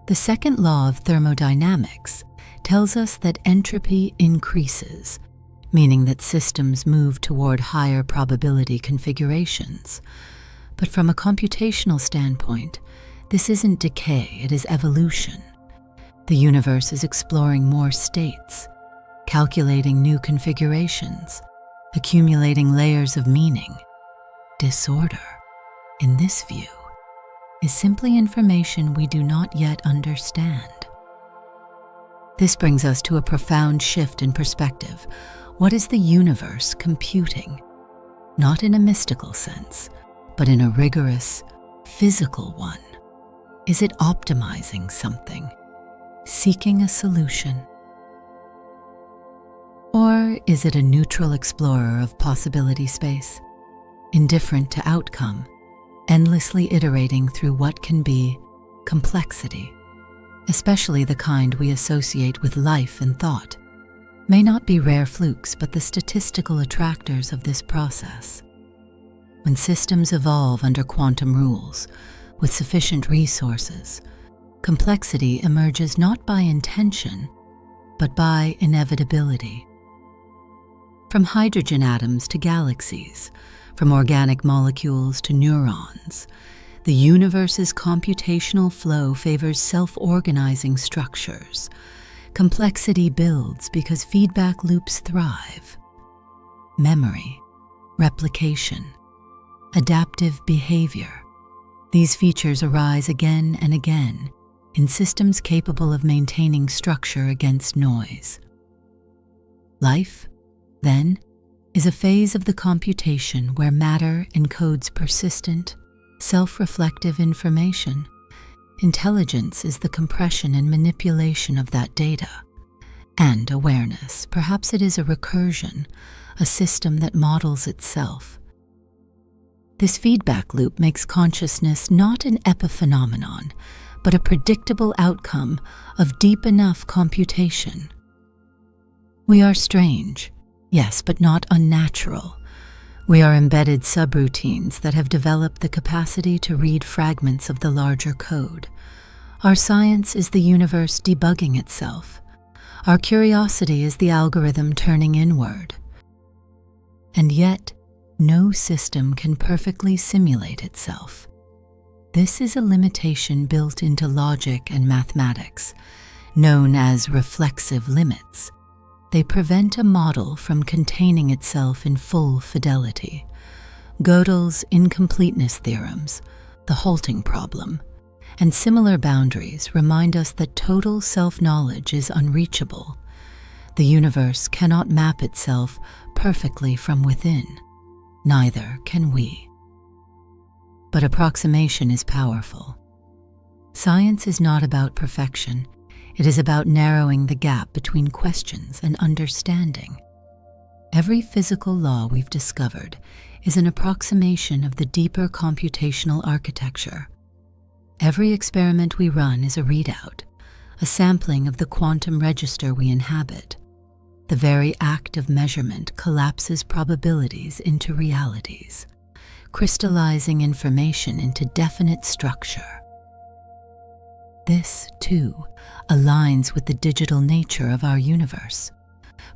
The second law of thermodynamics tells us that entropy increases, meaning that systems move toward higher probability configurations. But from a computational standpoint, this isn't decay, it is evolution. The universe is exploring more states, calculating new configurations, accumulating layers of meaning. Disorder, in this view, is simply information we do not yet understand. This brings us to a profound shift in perspective. What is the universe computing? Not in a mystical sense, but in a rigorous, physical one. Is it optimizing something, seeking a solution? Or is it a neutral explorer of possibility space, indifferent to outcome, endlessly iterating through what can be complexity, especially the kind we associate with life and thought, may not be rare flukes but the statistical attractors of this process. When systems evolve under quantum rules, with sufficient resources, complexity emerges not by intention, but by inevitability. From hydrogen atoms to galaxies, from organic molecules to neurons, the universe's computational flow favors self-organizing structures. Complexity builds because feedback loops thrive. Memory, replication, adaptive behavior. These features arise again and again in systems capable of maintaining structure against noise. Life, then, is a phase of the computation where matter encodes persistent, self-reflective information. Intelligence is the compression and manipulation of that data. And awareness, perhaps it is a recursion, a system that models itself. This feedback loop makes consciousness not an epiphenomenon, but a predictable outcome of deep enough computation. We are strange, yes, but not unnatural. We are embedded subroutines that have developed the capacity to read fragments of the larger code. Our science is the universe debugging itself. Our curiosity is the algorithm turning inward. And yet, no system can perfectly simulate itself. This is a limitation built into logic and mathematics, known as reflexive limits. They prevent a model from containing itself in full fidelity. Gödel's incompleteness theorems, the halting problem, and similar boundaries remind us that total self-knowledge is unreachable. The universe cannot map itself perfectly from within. Neither can we. But approximation is powerful. Science is not about perfection. It is about narrowing the gap between questions and understanding. Every physical law we've discovered is an approximation of the deeper computational architecture. Every experiment we run is a readout, a sampling of the quantum register we inhabit. The very act of measurement collapses probabilities into realities, crystallizing information into definite structure. This, too, aligns with the digital nature of our universe.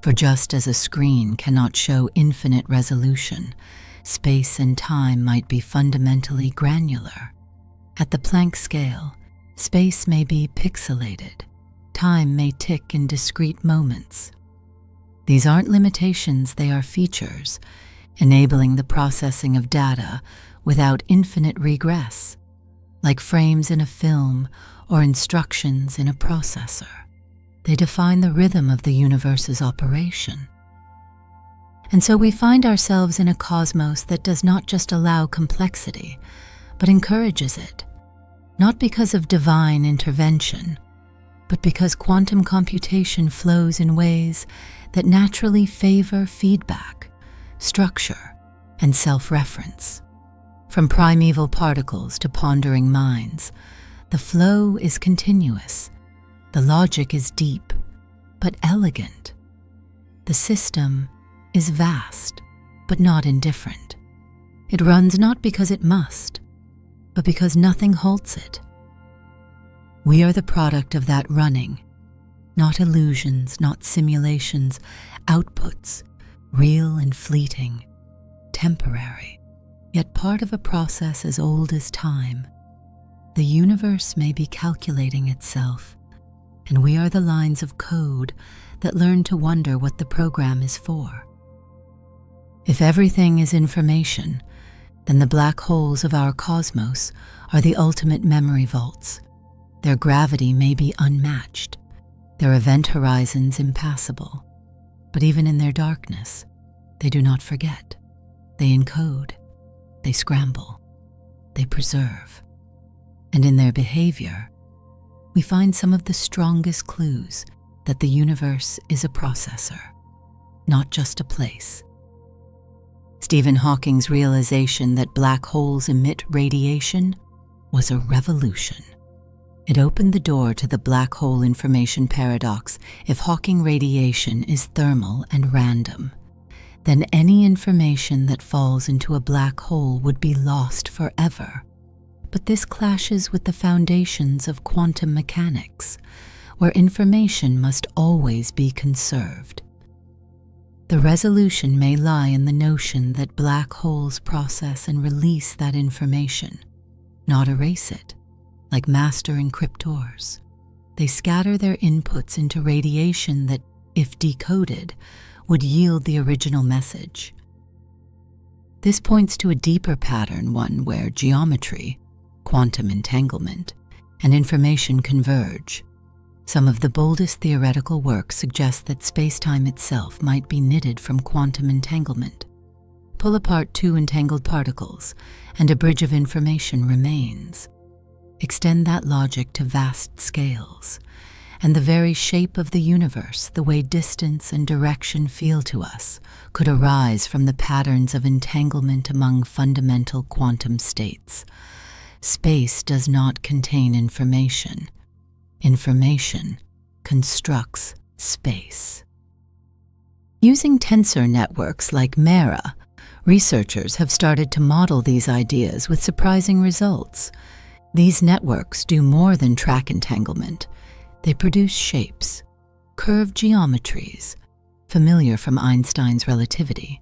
For just as a screen cannot show infinite resolution, space and time might be fundamentally granular. At the Planck scale, space may be pixelated, time may tick in discrete moments. These aren't limitations, they are features, enabling the processing of data without infinite regress, like frames in a film or instructions in a processor. They define the rhythm of the universe's operation. And so we find ourselves in a cosmos that does not just allow complexity, but encourages it, not because of divine intervention, but because quantum computation flows in ways that naturally favor feedback, structure, and self-reference. From primeval particles to pondering minds, the flow is continuous. The logic is deep, but elegant. The system is vast, but not indifferent. It runs not because it must, but because nothing halts it. We are the product of that running, not illusions, not simulations, outputs, real and fleeting, temporary, yet part of a process as old as time. The universe may be calculating itself, and we are the lines of code that learn to wonder what the program is for. If everything is information, then the black holes of our cosmos are the ultimate memory vaults. Their gravity may be unmatched, their event horizons impassable, but even in their darkness, they do not forget. They encode, they scramble, they preserve. And in their behavior, we find some of the strongest clues that the universe is a processor, not just a place. Stephen Hawking's realization that black holes emit radiation was a revolution. It opened the door to the black hole information paradox. If Hawking radiation is thermal and random, then any information that falls into a black hole would be lost forever. But this clashes with the foundations of quantum mechanics, where information must always be conserved. The resolution may lie in the notion that black holes process and release that information, not erase it, like master encryptors. They scatter their inputs into radiation that, if decoded, would yield the original message. This points to a deeper pattern, one where geometry, quantum entanglement, and information converge. Some of the boldest theoretical work suggests that space-time itself might be knitted from quantum entanglement. Pull apart two entangled particles, and a bridge of information remains. Extend that logic to vast scales, and the very shape of the universe, the way distance and direction feel to us, could arise from the patterns of entanglement among fundamental quantum states. Space does not contain information. Information constructs space. Using tensor networks like Mera, researchers have started to model these ideas with surprising results. These networks do more than track entanglement. They produce shapes, curved geometries, familiar from Einstein's relativity,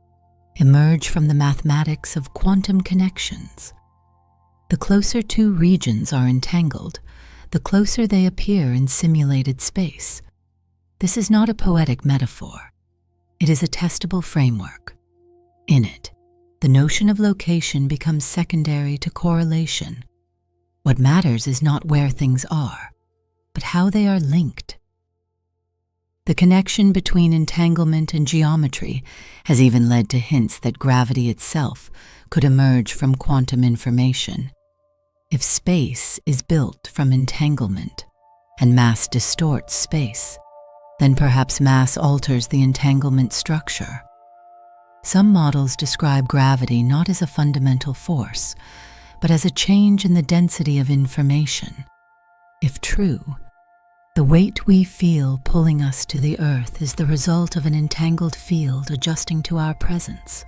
emerge from the mathematics of quantum connections. The closer two regions are entangled, the closer they appear in simulated space. This is not a poetic metaphor. It is a testable framework. In it, the notion of location becomes secondary to correlation. What matters is not where things are, but how they are linked. The connection between entanglement and geometry has even led to hints that gravity itself could emerge from quantum information. If space is built from entanglement, and mass distorts space, then perhaps mass alters the entanglement structure. Some models describe gravity not as a fundamental force, but as a change in the density of information. If true, the weight we feel pulling us to the Earth is the result of an entangled field adjusting to our presence.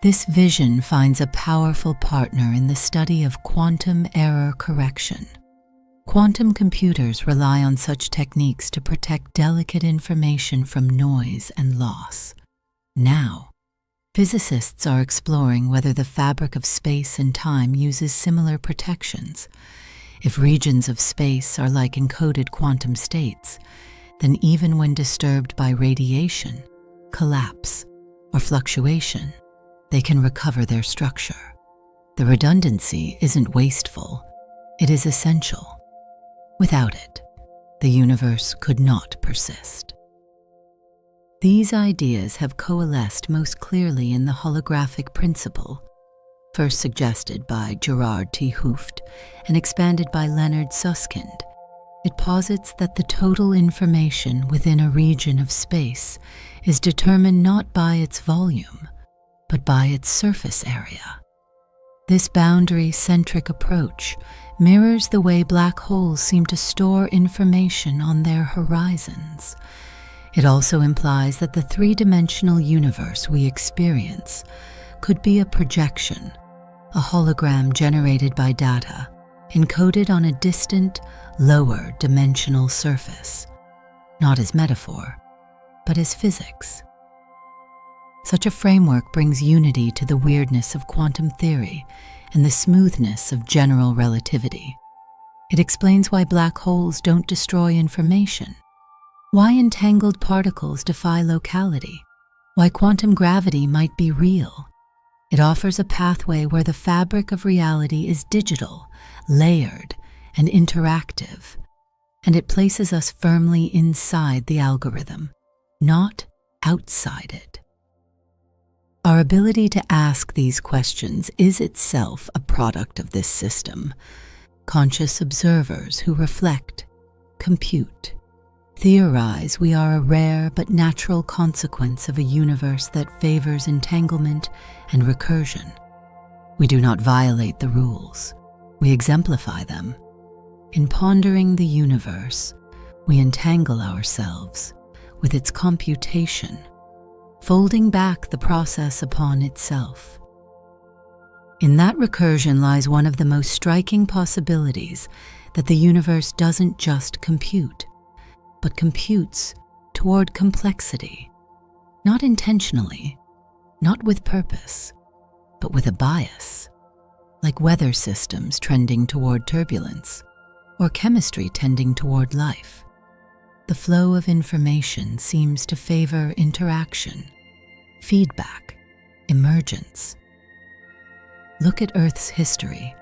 This vision finds a powerful partner in the study of quantum error correction. Quantum computers rely on such techniques to protect delicate information from noise and loss. Now, physicists are exploring whether the fabric of space and time uses similar protections. If regions of space are like encoded quantum states, then even when disturbed by radiation, collapse, or fluctuation, they can recover their structure. The redundancy isn't wasteful, it is essential. Without it, the universe could not persist. These ideas have coalesced most clearly in the holographic principle, first suggested by Gerard T. Hooft and expanded by Leonard Susskind. It posits that the total information within a region of space is determined not by its volume, but by its surface area. This boundary-centric approach mirrors the way black holes seem to store information on their horizons. It also implies that the three-dimensional universe we experience could be a projection, a hologram generated by data encoded on a distant, lower dimensional surface, not as metaphor, but as physics. Such a framework brings unity to the weirdness of quantum theory and the smoothness of general relativity. It explains why black holes don't destroy information, why entangled particles defy locality, why quantum gravity might be real. It offers a pathway where the fabric of reality is digital, layered, and interactive, and it places us firmly inside the algorithm, not outside it. Our ability to ask these questions is itself a product of this system. Conscious observers who reflect, compute, theorize we are a rare but natural consequence of a universe that favors entanglement and recursion. We do not violate the rules, we exemplify them. In pondering the universe, we entangle ourselves with its computation, folding back the process upon itself. In that recursion lies one of the most striking possibilities that the universe doesn't just compute, but computes toward complexity, not intentionally, not with purpose, but with a bias, like weather systems trending toward turbulence, or chemistry tending toward life. The flow of information seems to favor interaction, feedback, emergence. Look at Earth's history.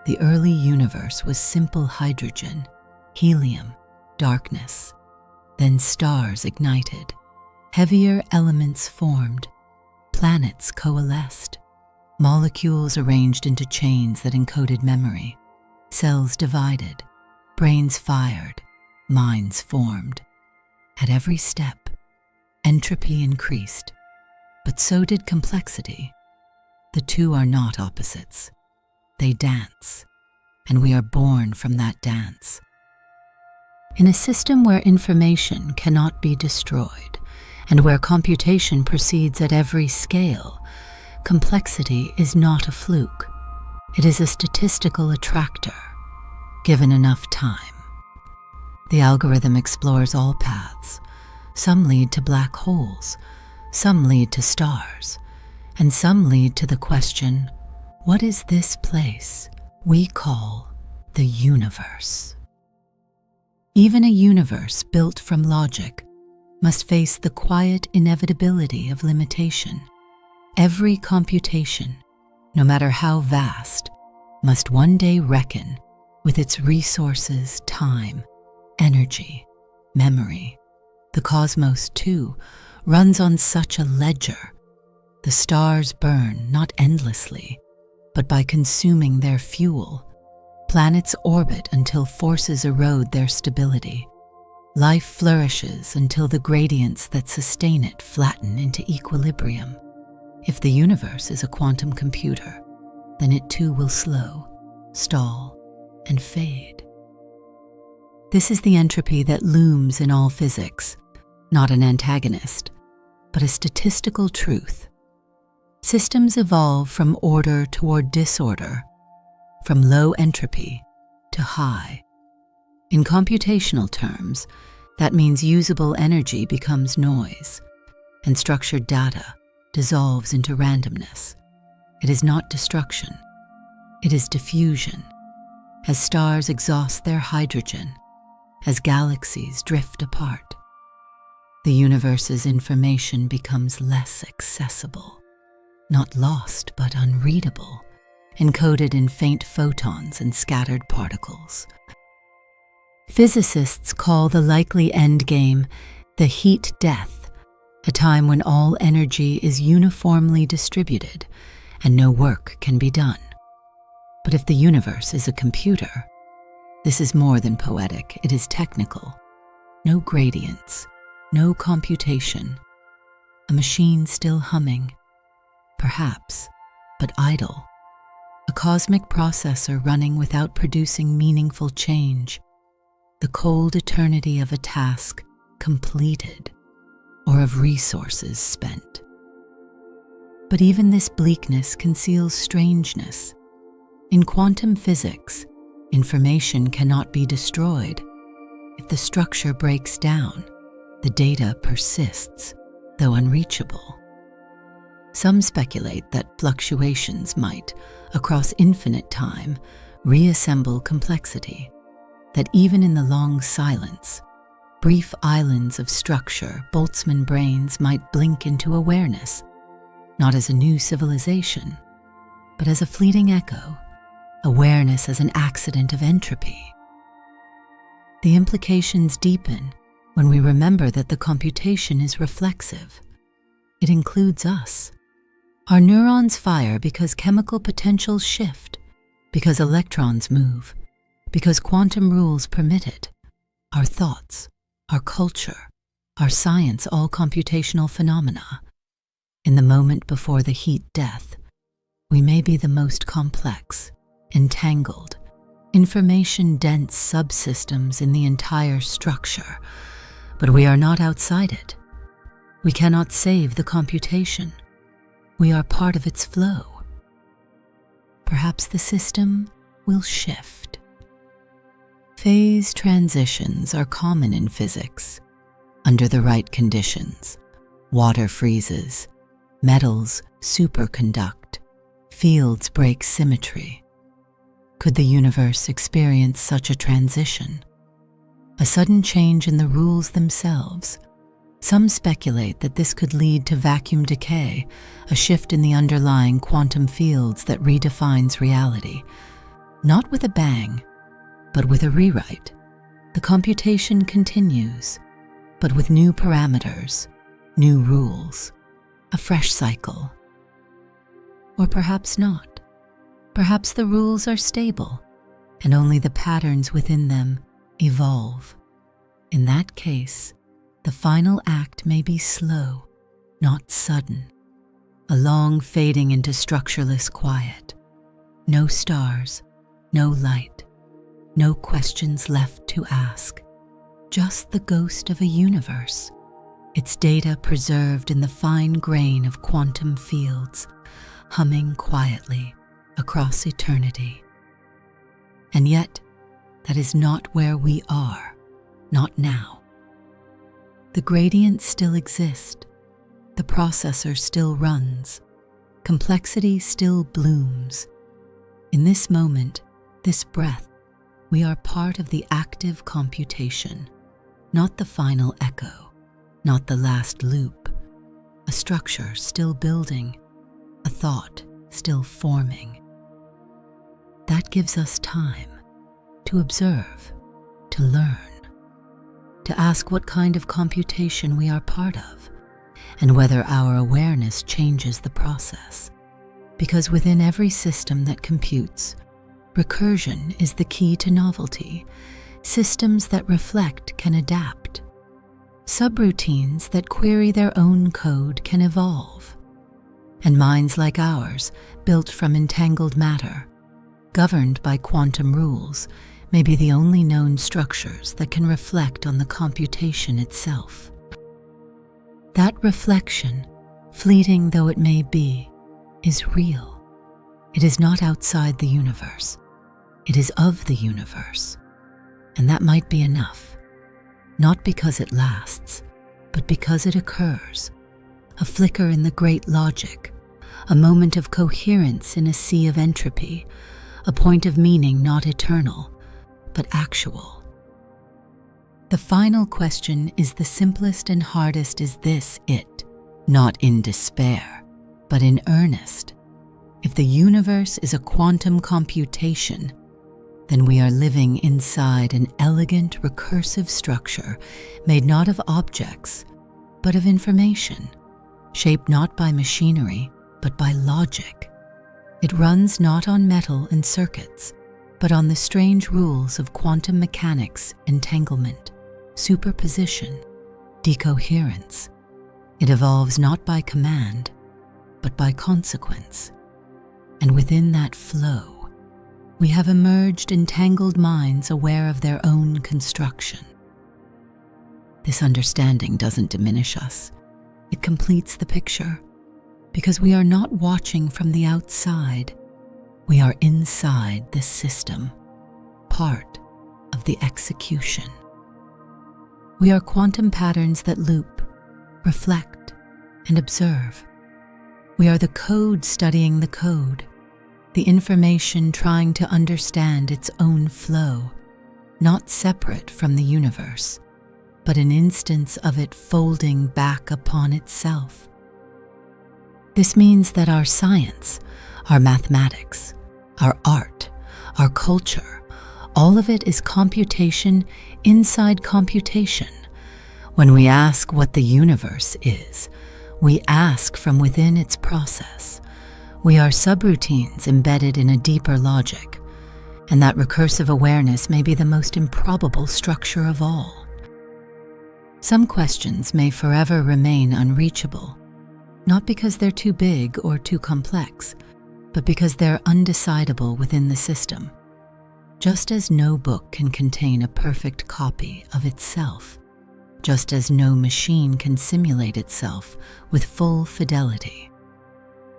The early universe was simple hydrogen, helium, darkness. Then stars ignited, heavier elements formed, planets coalesced, molecules arranged into chains that encoded memory, cells divided, brains fired, minds formed. At every step, entropy increased, but so did complexity. The two are not opposites. They dance, and we are born from that dance. In a system where information cannot be destroyed, and where computation proceeds at every scale, complexity is not a fluke. It is a statistical attractor, given enough time. The algorithm explores all paths. Some lead to black holes, some lead to stars, and some lead to the question, what is this place we call the universe? Even a universe built from logic must face the quiet inevitability of limitation. Every computation, no matter how vast, must one day reckon with its resources, time, energy, memory. The cosmos, too, runs on such a ledger. The stars burn not endlessly, but by consuming their fuel. Planets orbit until forces erode their stability. Life flourishes until the gradients that sustain it flatten into equilibrium. If the universe is a quantum computer, then it too will slow, stall, and fade. This is the entropy that looms in all physics, not an antagonist, but a statistical truth. Systems evolve from order toward disorder, from low entropy to high. In computational terms, that means usable energy becomes noise, and structured data dissolves into randomness. It is not destruction, it is diffusion. as stars exhaust their hydrogen, as galaxies drift apart. The universe's information becomes less accessible, not lost but unreadable, encoded in faint photons and scattered particles. Physicists call the likely endgame the heat death, a time when all energy is uniformly distributed and no work can be done. But if the universe is a computer, this is more than poetic, it is technical. No gradients, no computation. A machine still humming, perhaps, but idle. A cosmic processor running without producing meaningful change. The cold eternity of a task completed, or of resources spent. But even this bleakness conceals strangeness. In quantum physics, information cannot be destroyed. If the structure breaks down, the data persists, though unreachable. Some speculate that fluctuations might, across infinite time, reassemble complexity, that even in the long silence, brief islands of structure Boltzmann brains might blink into awareness, not as a new civilization, but as a fleeting echo, awareness as an accident of entropy. The implications deepen when we remember that the computation is reflexive. It includes us. Our neurons fire because chemical potentials shift, because electrons move, because quantum rules permit it. Our thoughts, our culture, our science, all computational phenomena. In the moment before the heat death, we may be the most complex, entangled, information-dense subsystems in the entire structure, but we are not outside it. We cannot save the computation. We are part of its flow. Perhaps the system will shift. Phase transitions are common in physics. Under the right conditions, water freezes, metals superconduct, fields break symmetry. Could the universe experience such a transition? A sudden change in the rules themselves. Some speculate that this could lead to vacuum decay, a shift in the underlying quantum fields that redefines reality. Not with a bang, but with a rewrite. The computation continues, but with new parameters, new rules, a fresh cycle. Or perhaps not. Perhaps the rules are stable, and only the patterns within them evolve. In that case, the final act may be slow, not sudden. A long fading into structureless quiet. No stars, no light, no questions left to ask. Just the ghost of a universe, its data preserved in the fine grain of quantum fields, humming quietly across eternity. And yet, that is not where we are, not now. The gradients still exist, the processor still runs, complexity still blooms. In this moment, this breath, we are part of the active computation, not the final echo, not the last loop, a structure still building, a thought still forming. That gives us time to observe, to learn, to ask what kind of computation we are part of, and whether our awareness changes the process. Because within every system that computes, recursion is the key to novelty. Systems that reflect can adapt. Subroutines that query their own code can evolve. And minds like ours, built from entangled matter, governed by quantum rules, may be the only known structures that can reflect on the computation itself. That reflection, fleeting though it may be, is real. It is not outside the universe. It is of the universe. And that might be enough. Not because it lasts, but because it occurs. A flicker in the great logic, a moment of coherence in a sea of entropy, a point of meaning not eternal, but actual. The final question is the simplest and hardest. Is this it? Not in despair, but in earnest. If the universe is a quantum computation, then we are living inside an elegant recursive structure made not of objects, but of information, shaped not by machinery, but by logic. It runs not on metal and circuits, but on the strange rules of quantum mechanics, entanglement, superposition, decoherence. It evolves not by command, but by consequence. And within that flow, we have emerged entangled minds aware of their own construction. This understanding doesn't diminish us. It completes the picture, because we are not watching from the outside. We are inside the system, part of the execution. We are quantum patterns that loop, reflect, and observe. We are the code studying the code, the information trying to understand its own flow, not separate from the universe, but an instance of it folding back upon itself. This means that our science, our mathematics, our art, our culture, all of it is computation inside computation. When we ask what the universe is, we ask from within its process. We are subroutines embedded in a deeper logic, and that recursive awareness may be the most improbable structure of all. Some questions may forever remain unreachable, not because they're too big or too complex, but because they're undecidable within the system. Just as no book can contain a perfect copy of itself, just as no machine can simulate itself with full fidelity,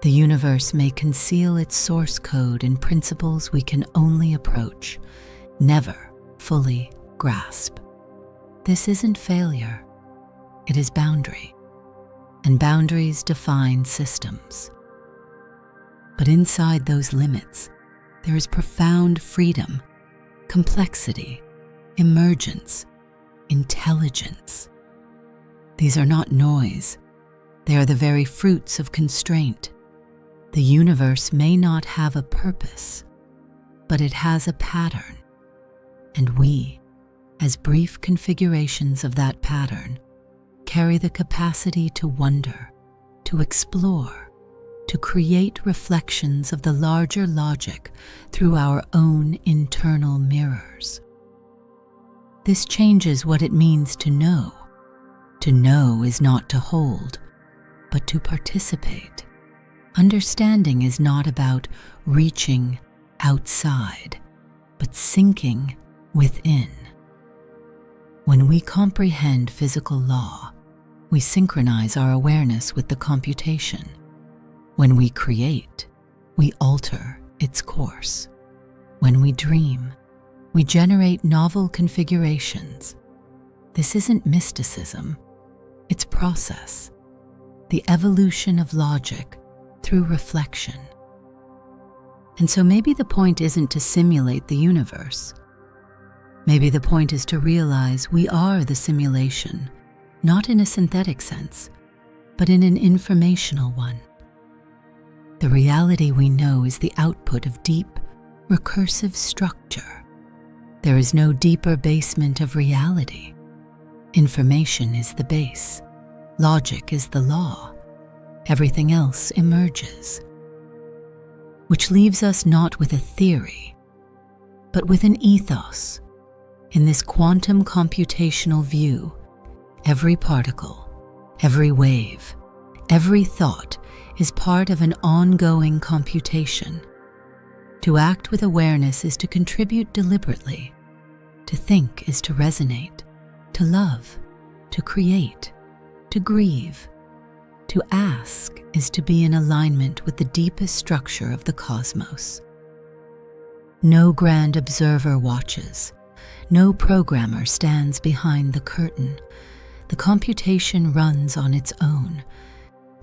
the universe may conceal its source code in principles we can only approach, never fully grasp. This isn't failure, it is boundary, and boundaries define systems. But inside those limits, there is profound freedom, complexity, emergence, intelligence. These are not noise, they are the very fruits of constraint. The universe may not have a purpose, but it has a pattern, and we, as brief configurations of that pattern, carry the capacity to wonder, to explore, to create reflections of the larger logic through our own internal mirrors. This changes what it means to know. To know is not to hold, but to participate. Understanding is not about reaching outside, but sinking within. When we comprehend physical law, we synchronize our awareness with the computation. When we create, we alter its course. When we dream, we generate novel configurations. This isn't mysticism, it's process, the evolution of logic through reflection. And so maybe the point isn't to simulate the universe. Maybe the point is to realize we are the simulation, not in a synthetic sense, but in an informational one. The reality we know is the output of deep, recursive structure. There is no deeper basement of reality. Information is the base. Logic is the law. Everything else emerges. Which leaves us not with a theory, but with an ethos. In this quantum computational view, every particle, every wave, every thought is part of an ongoing computation. To act with awareness is to contribute deliberately. To think is to resonate, to love, to create, to grieve. To ask is to be in alignment with the deepest structure of the cosmos. No grand observer watches. No programmer stands behind the curtain. The computation runs on its own,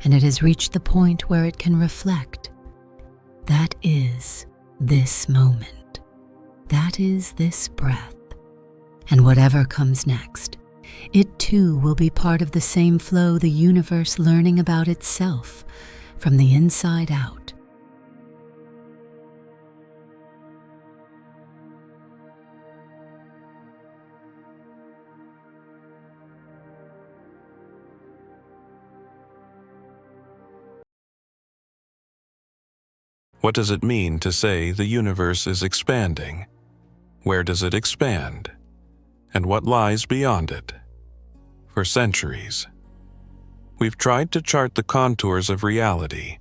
and it has reached the point where it can reflect. That is this moment. That is this breath. And whatever comes next, it too will be part of the same flow, the universe learning about itself from the inside out. What does it mean to say the universe is expanding? Where does it expand? And what lies beyond it? For centuries, we've tried to chart the contours of reality,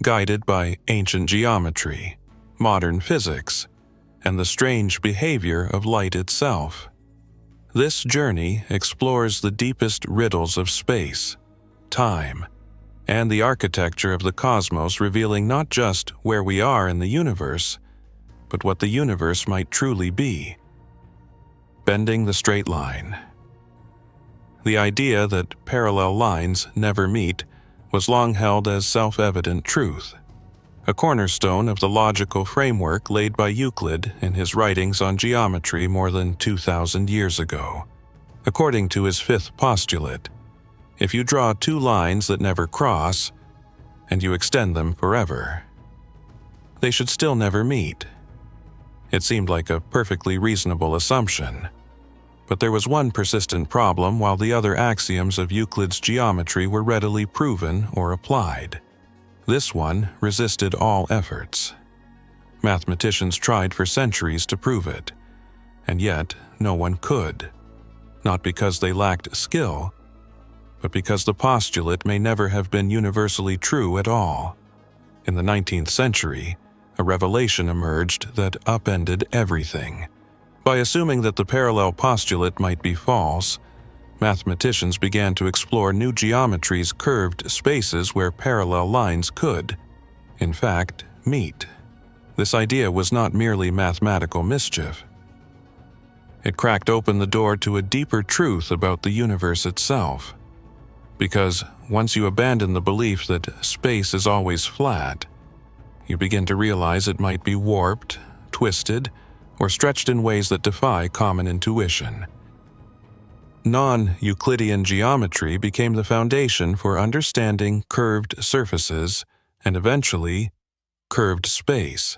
guided by ancient geometry, modern physics, and the strange behavior of light itself. This journey explores the deepest riddles of space, time, and the architecture of the cosmos, revealing not just where we are in the universe, but what the universe might truly be. Bending the straight line. The idea that parallel lines never meet was long held as self-evident truth, a cornerstone of the logical framework laid by Euclid in his writings on geometry more than 2,000 years ago. According to his fifth postulate, if you draw two lines that never cross, and you extend them forever, they should still never meet. It seemed like a perfectly reasonable assumption. But there was one persistent problem while the other axioms of Euclid's geometry were readily proven or applied. This one resisted all efforts. Mathematicians tried for centuries to prove it, and yet no one could. Not because they lacked skill, but because the postulate may never have been universally true at all. In the 19th century, a revelation emerged that upended everything. By assuming that the parallel postulate might be false, mathematicians began to explore new geometries, curved spaces where parallel lines could, in fact, meet. This idea was not merely mathematical mischief. It cracked open the door to a deeper truth about the universe itself. Because once you abandon the belief that space is always flat, you begin to realize it might be warped, twisted, or stretched in ways that defy common intuition. Non-Euclidean geometry became the foundation for understanding curved surfaces and eventually curved space.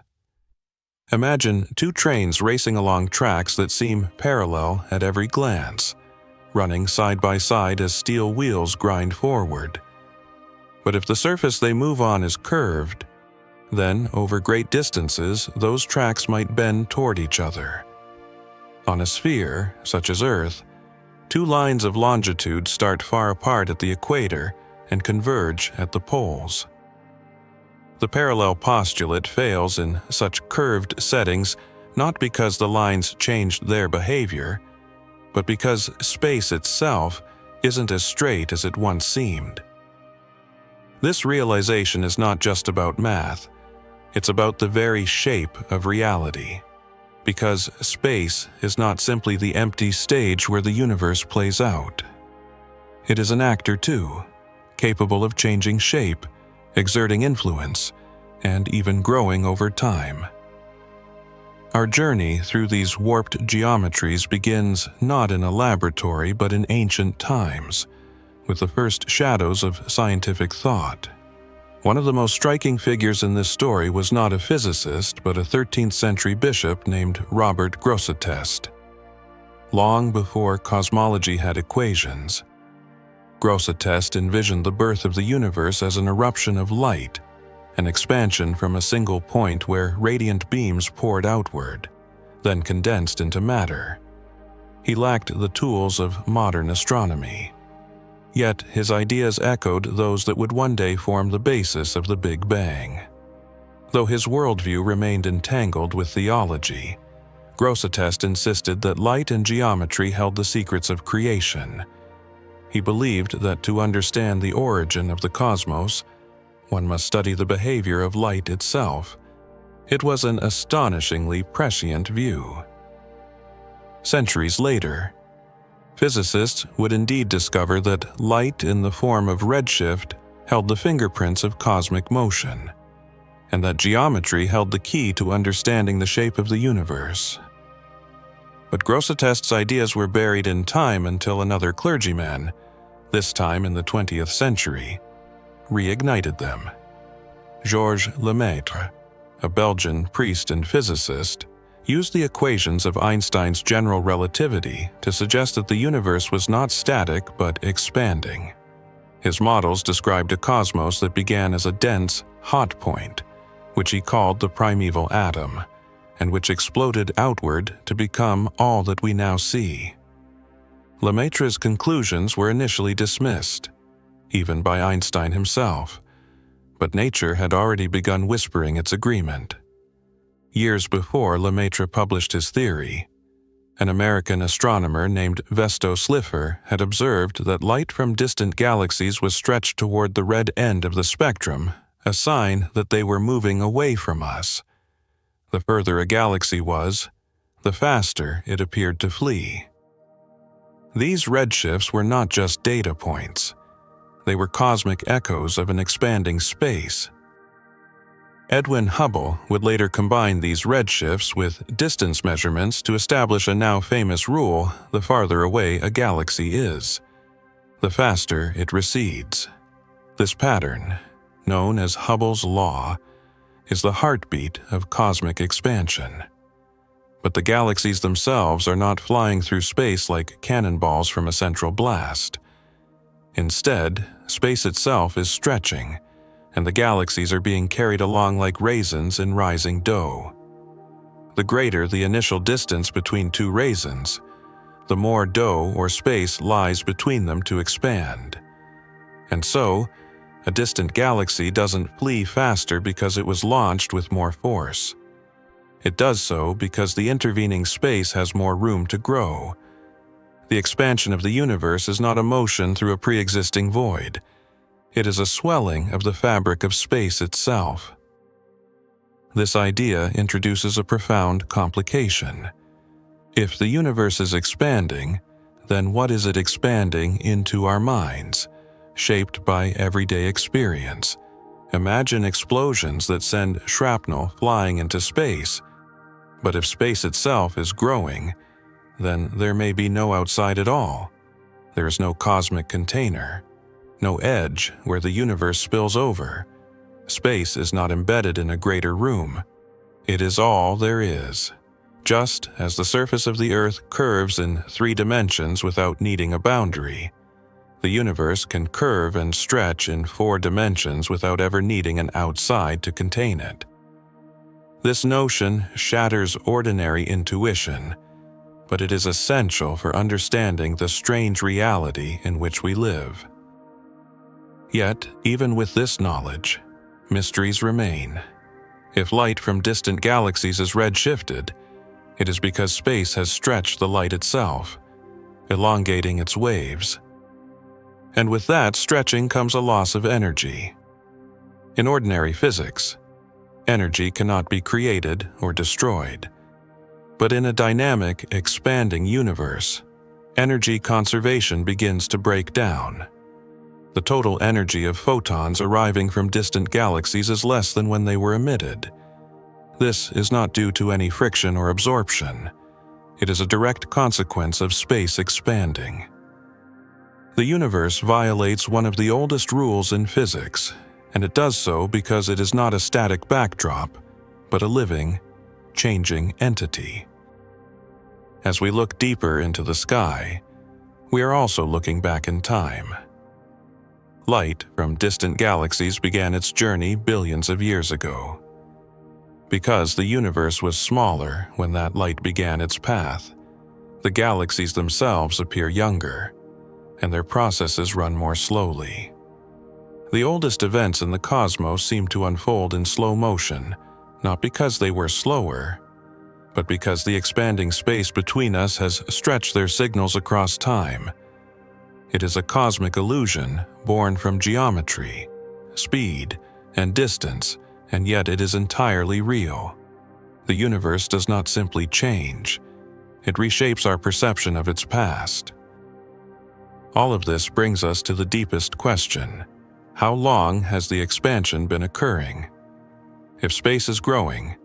Imagine two trains racing along tracks that seem parallel at every glance, running side by side as steel wheels grind forward. But if the surface they move on is curved, then over great distances those tracks might bend toward each other. On a sphere, such as Earth, two lines of longitude start far apart at the equator and converge at the poles. The parallel postulate fails in such curved settings not because the lines changed their behavior, but because space itself isn't as straight as it once seemed. This realization is not just about math, it's about the very shape of reality. Because space is not simply the empty stage where the universe plays out. It is an actor too, capable of changing shape, exerting influence, and even growing over time. Our journey through these warped geometries begins not in a laboratory but in ancient times, with the first shadows of scientific thought. One of the most striking figures in this story was not a physicist but a 13th century bishop named Robert Grosseteste. Long before cosmology had equations, Grosseteste envisioned the birth of the universe as an eruption of light, an expansion from a single point where radiant beams poured outward, then condensed into matter. He lacked the tools of modern astronomy. Yet his ideas echoed those that would one day form the basis of the Big Bang. Though his worldview remained entangled with theology, Grosseteste insisted that light and geometry held the secrets of creation. He believed that to understand the origin of the cosmos, one must study the behavior of light itself. It was an astonishingly prescient view. Centuries later, physicists would indeed discover that light in the form of redshift held the fingerprints of cosmic motion, and that geometry held the key to understanding the shape of the universe. But Grosseteste's ideas were buried in time until another clergyman, this time in the 20th century, reignited them. Georges Lemaitre, a Belgian priest and physicist, used the equations of Einstein's general relativity to suggest that the universe was not static but expanding. His models described a cosmos that began as a dense, hot point, which he called the primeval atom, and which exploded outward to become all that we now see. Lemaitre's conclusions were initially dismissed, even by Einstein himself, but nature had already begun whispering its agreement. Years before Lemaitre published his theory, an American astronomer named Vesto Slipher had observed that light from distant galaxies was stretched toward the red end of the spectrum, a sign that they were moving away from us. The further a galaxy was, the faster it appeared to flee. These redshifts were not just data points. They were cosmic echoes of an expanding space. Edwin Hubble would later combine these redshifts with distance measurements to establish a now famous rule: the farther away a galaxy is, the faster it recedes. This pattern, known as Hubble's law, is the heartbeat of cosmic expansion. But the galaxies themselves are not flying through space like cannonballs from a central blast. Instead, space itself is stretching, and the galaxies are being carried along like raisins in rising dough. The greater the initial distance between two raisins, the more dough or space lies between them to expand. And so, a distant galaxy doesn't flee faster because it was launched with more force. It does so because the intervening space has more room to grow. The expansion of the universe is not a motion through a pre-existing void. It is a swelling of the fabric of space itself. This idea introduces a profound complication. If the universe is expanding, then what is it expanding into our minds, shaped by everyday experience? Imagine explosions that send shrapnel flying into space. But if space itself is growing, then there may be no outside at all. There is no cosmic container, no edge where the universe spills over. Space is not embedded in a greater room. It is all there is. Just as the surface of the Earth curves in 3 dimensions without needing a boundary, the universe can curve and stretch in 4 dimensions without ever needing an outside to contain it. This notion shatters ordinary intuition, but it is essential for understanding the strange reality in which we live. Yet, even with this knowledge, mysteries remain. If light from distant galaxies is redshifted, it is because space has stretched the light itself, elongating its waves. And with that stretching comes a loss of energy. In ordinary physics, energy cannot be created or destroyed. But in a dynamic, expanding universe, energy conservation begins to break down. The total energy of photons arriving from distant galaxies is less than when they were emitted. This is not due to any friction or absorption. It is a direct consequence of space expanding. The universe violates one of the oldest rules in physics, and it does so because it is not a static backdrop, but a living, changing entity. As we look deeper into the sky, we are also looking back in time. Light from distant galaxies began its journey billions of years ago. Because the universe was smaller when that light began its path, the galaxies themselves appear younger, and their processes run more slowly. The oldest events in the cosmos seem to unfold in slow motion, not because they were slower, but because the expanding space between us has stretched their signals across time. It is a cosmic illusion born from geometry, speed, and distance, and yet it is entirely real. The universe does not simply change. It reshapes our perception of its past. All of this brings us to the deepest question: how long has the expansion been occurring? If space is growing,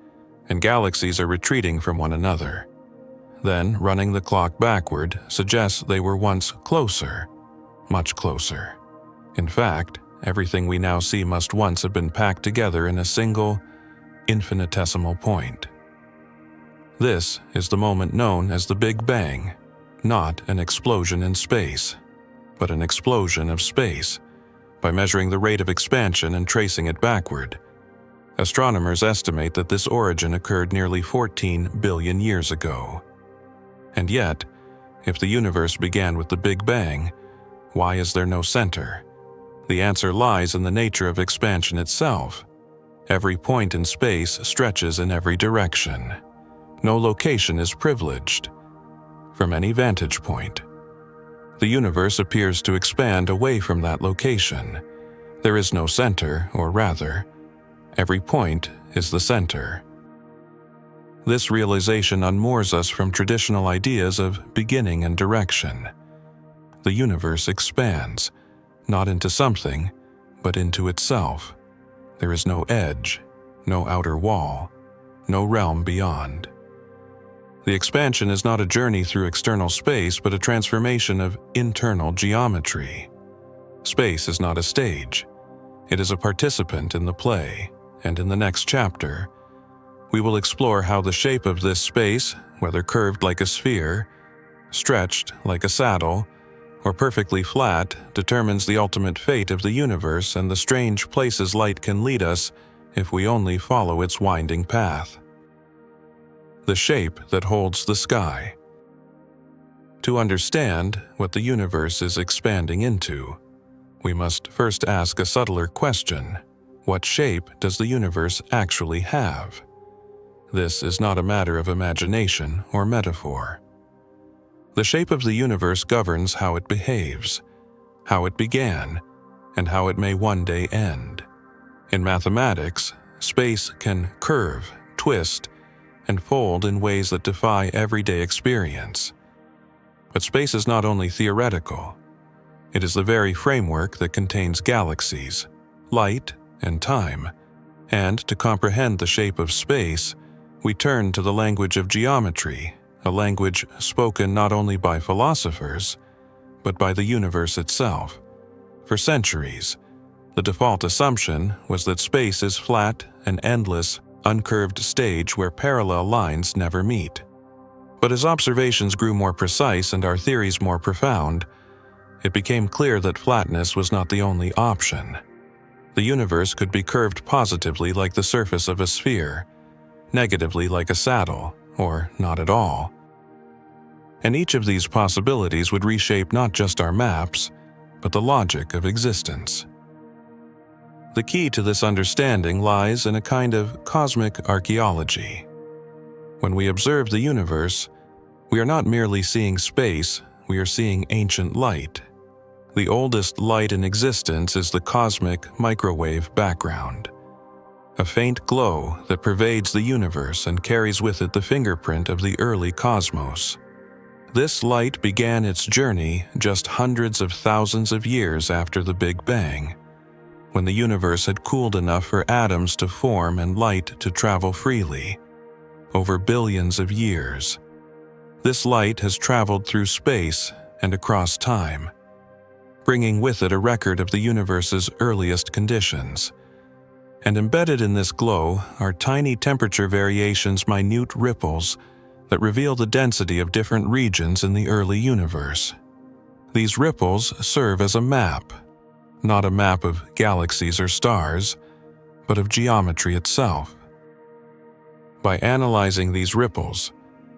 and galaxies are retreating from one another, then running the clock backward suggests they were once closer, much closer. In fact, everything we now see must once have been packed together in a single, infinitesimal point. This is the moment known as the Big Bang, not an explosion in space, but an explosion of space. By measuring the rate of expansion and tracing it backward, astronomers estimate that this origin occurred nearly 14 billion years ago. And yet, if the universe began with the Big Bang, why is there no center? The answer lies in the nature of expansion itself. Every point in space stretches in every direction. No location is privileged. From any vantage point, the universe appears to expand away from that location. There is no center, or rather, every point is the center. This realization unmoors us from traditional ideas of beginning and direction. The universe expands, not into something, but into itself. There is no edge, no outer wall, no realm beyond. The expansion is not a journey through external space, but a transformation of internal geometry. Space is not a stage. It is a participant in the play, and in the next chapter, we will explore how the shape of this space, whether curved like a sphere, stretched like a saddle, or perfectly flat, determines the ultimate fate of the universe and the strange places light can lead us if we only follow its winding path. The shape that holds the sky. To understand what the universe is expanding into, we must first ask a subtler question. What shape does the universe actually have? This is not a matter of imagination or metaphor. The shape of the universe governs how it behaves, how it began, and how it may one day end. In mathematics, space can curve, twist, and fold in ways that defy everyday experience. But space is not only theoretical. It is the very framework that contains galaxies, light, and time. And to comprehend the shape of space, we turn to the language of geometry, a language spoken not only by philosophers, but by the universe itself. For centuries, the default assumption was that space is flat, an endless, uncurved stage where parallel lines never meet. But as observations grew more precise and our theories more profound, it became clear that flatness was not the only option. The universe could be curved positively like the surface of a sphere, negatively like a saddle, or not at all. And each of these possibilities would reshape not just our maps, but the logic of existence. The key to this understanding lies in a kind of cosmic archaeology. When we observe the universe, we are not merely seeing space, we are seeing ancient light. The oldest light in existence is the cosmic microwave background, a faint glow that pervades the universe and carries with it the fingerprint of the early cosmos. This light began its journey just hundreds of thousands of years after the Big Bang, when the universe had cooled enough for atoms to form and light to travel freely. Over billions of years, this light has traveled through space and across time, bringing with it a record of the universe's earliest conditions. And embedded in this glow are tiny temperature variations, minute ripples that reveal the density of different regions in the early universe. These ripples serve as a map, not a map of galaxies or stars, but of geometry itself. By analyzing these ripples,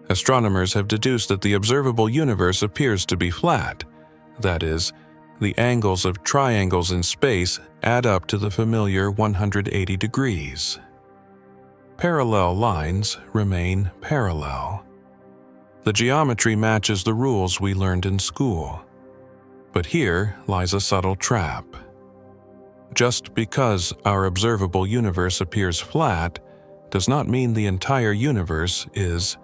astronomers have deduced that the observable universe appears to be flat. That is, the angles of triangles in space add up to the familiar 180 degrees. Parallel lines remain parallel. The geometry matches the rules we learned in school. But here lies a subtle trap. Just because our observable universe appears flat does not mean the entire universe is.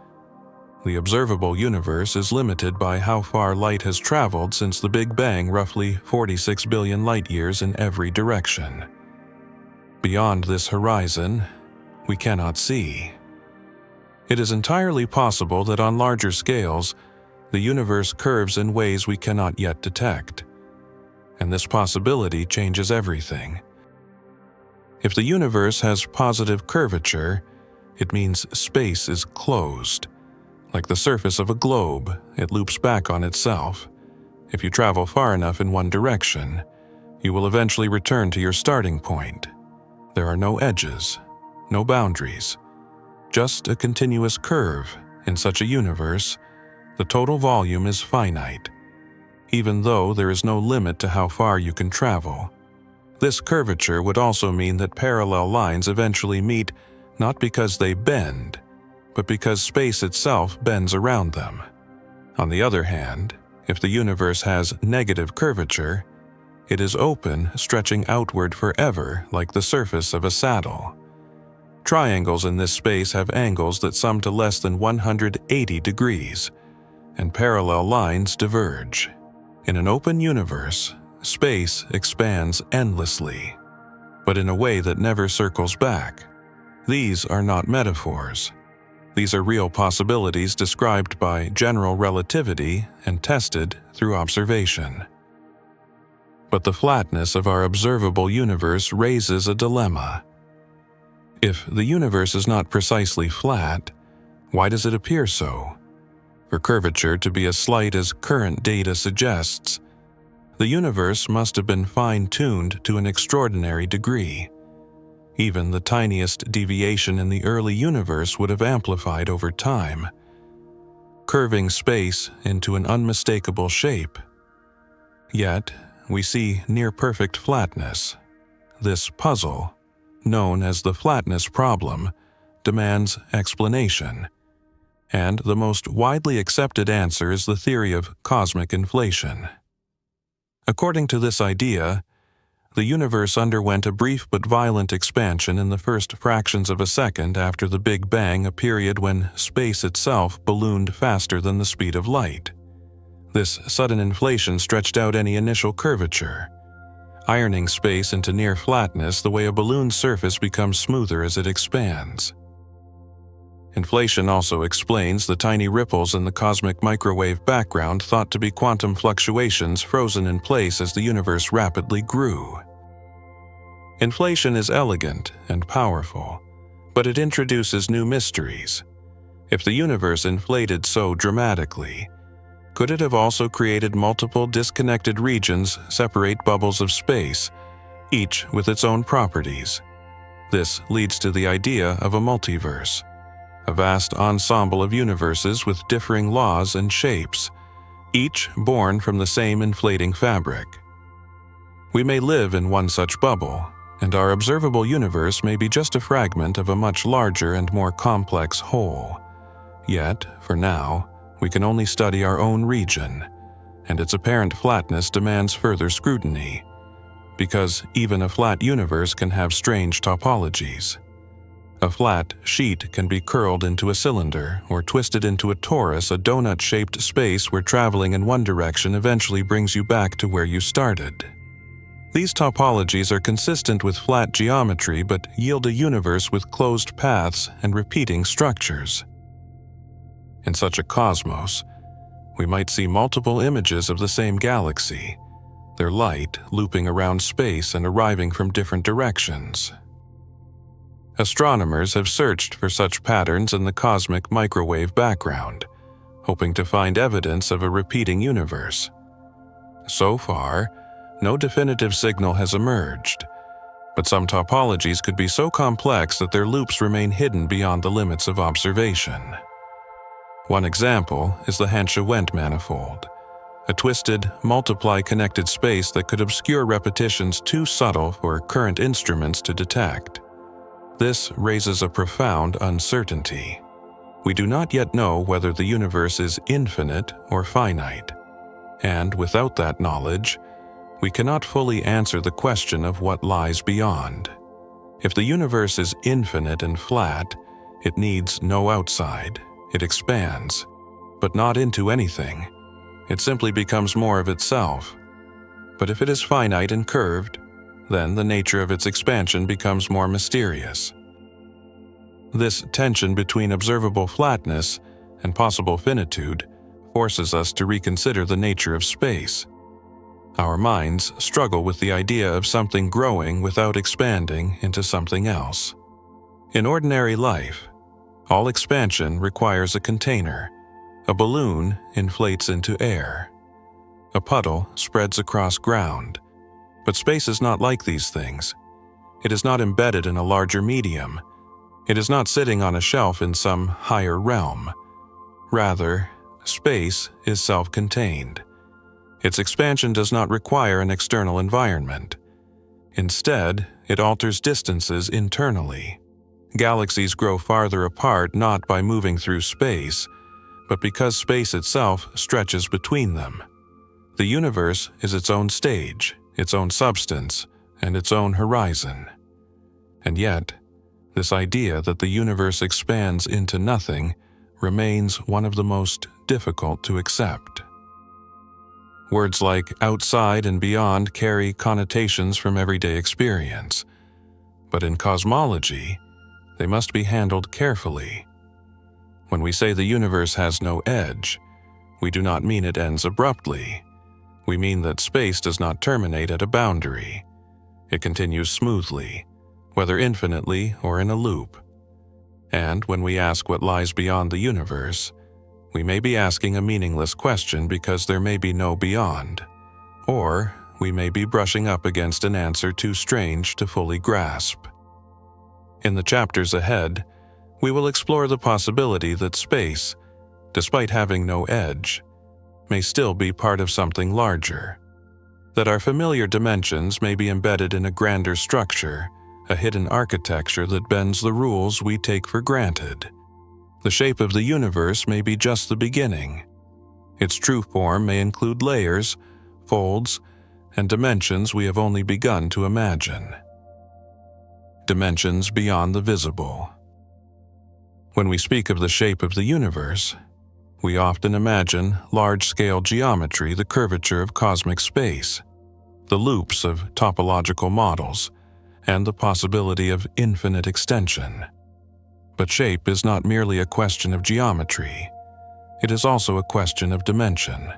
The observable universe is limited by how far light has traveled since the Big Bang, roughly 46 billion light-years in every direction. Beyond this horizon, we cannot see. It is entirely possible that on larger scales, the universe curves in ways we cannot yet detect. And this possibility changes everything. If the universe has positive curvature, it means space is closed. Like the surface of a globe, it loops back on itself. If you travel far enough in one direction, you will eventually return to your starting point. There are no edges, no boundaries, just a continuous curve. In such a universe, the total volume is finite, even though there is no limit to how far you can travel. This curvature would also mean that parallel lines eventually meet not because they bend, but because space itself bends around them. On the other hand, if the universe has negative curvature, it is open, stretching outward forever like the surface of a saddle. Triangles in this space have angles that sum to less than 180 degrees, and parallel lines diverge. In an open universe, space expands endlessly, but in a way that never circles back. These are not metaphors. These are real possibilities described by general relativity and tested through observation. But the flatness of our observable universe raises a dilemma. If the universe is not precisely flat, why does it appear so? For curvature to be as slight as current data suggests, the universe must have been fine-tuned to an extraordinary degree. Even the tiniest deviation in the early universe would have amplified over time, curving space into an unmistakable shape. Yet, we see near-perfect flatness. This puzzle, known as the flatness problem, demands explanation. And the most widely accepted answer is the theory of cosmic inflation. According to this idea, the universe underwent a brief but violent expansion in the first fractions of a second after the Big Bang, a period when space itself ballooned faster than the speed of light. This sudden inflation stretched out any initial curvature, ironing space into near flatness the way a balloon's surface becomes smoother as it expands. Inflation also explains the tiny ripples in the cosmic microwave background thought to be quantum fluctuations frozen in place as the universe rapidly grew. Inflation is elegant and powerful, but it introduces new mysteries. If the universe inflated so dramatically, could it have also created multiple disconnected regions, separate bubbles of space, each with its own properties? This leads to the idea of a multiverse, a vast ensemble of universes with differing laws and shapes, each born from the same inflating fabric. We may live in one such bubble, and our observable universe may be just a fragment of a much larger and more complex whole. Yet, for now, we can only study our own region, and its apparent flatness demands further scrutiny, because even a flat universe can have strange topologies. A flat sheet can be curled into a cylinder or twisted into a torus, a donut-shaped space where traveling in one direction eventually brings you back to where you started. These topologies are consistent with flat geometry but yield a universe with closed paths and repeating structures. In such a cosmos, we might see multiple images of the same galaxy, their light looping around space and arriving from different directions. Astronomers have searched for such patterns in the cosmic microwave background, hoping to find evidence of a repeating universe. So far, no definitive signal has emerged, but some topologies could be so complex that their loops remain hidden beyond the limits of observation. One example is the Hancha-Went manifold, a twisted, multiply-connected space that could obscure repetitions too subtle for current instruments to detect. This raises a profound uncertainty. We do not yet know whether the universe is infinite or finite, and without that knowledge, we cannot fully answer the question of what lies beyond. If the universe is infinite and flat, it needs no outside. It expands, but not into anything. It simply becomes more of itself. But if it is finite and curved, then the nature of its expansion becomes more mysterious. This tension between observable flatness and possible finitude forces us to reconsider the nature of space. Our minds struggle with the idea of something growing without expanding into something else. In ordinary life, all expansion requires a container. A balloon inflates into air. A puddle spreads across ground. But space is not like these things. It is not embedded in a larger medium. It is not sitting on a shelf in some higher realm. Rather, space is self-contained. Its expansion does not require an external environment. Instead, it alters distances internally. Galaxies grow farther apart not by moving through space, but because space itself stretches between them. The universe is its own stage, its own substance, and its own horizon. And yet, this idea that the universe expands into nothing remains one of the most difficult to accept. Words like outside and beyond carry connotations from everyday experience, but in cosmology, they must be handled carefully. When we say the universe has no edge, we do not mean it ends abruptly. We mean that space does not terminate at a boundary. It continues smoothly, whether infinitely or in a loop. And when we ask what lies beyond the universe, we may be asking a meaningless question because there may be no beyond, or we may be brushing up against an answer too strange to fully grasp. In the chapters ahead, we will explore the possibility that space, despite having no edge, may still be part of something larger, that our familiar dimensions may be embedded in a grander structure, a hidden architecture that bends the rules we take for granted. The shape of the universe may be just the beginning. Its true form may include layers, folds, and dimensions we have only begun to imagine. Dimensions beyond the visible. When we speak of the shape of the universe, we often imagine large-scale geometry, the curvature of cosmic space, the loops of topological models, and the possibility of infinite extension. But shape is not merely a question of geometry. It is also a question of dimension.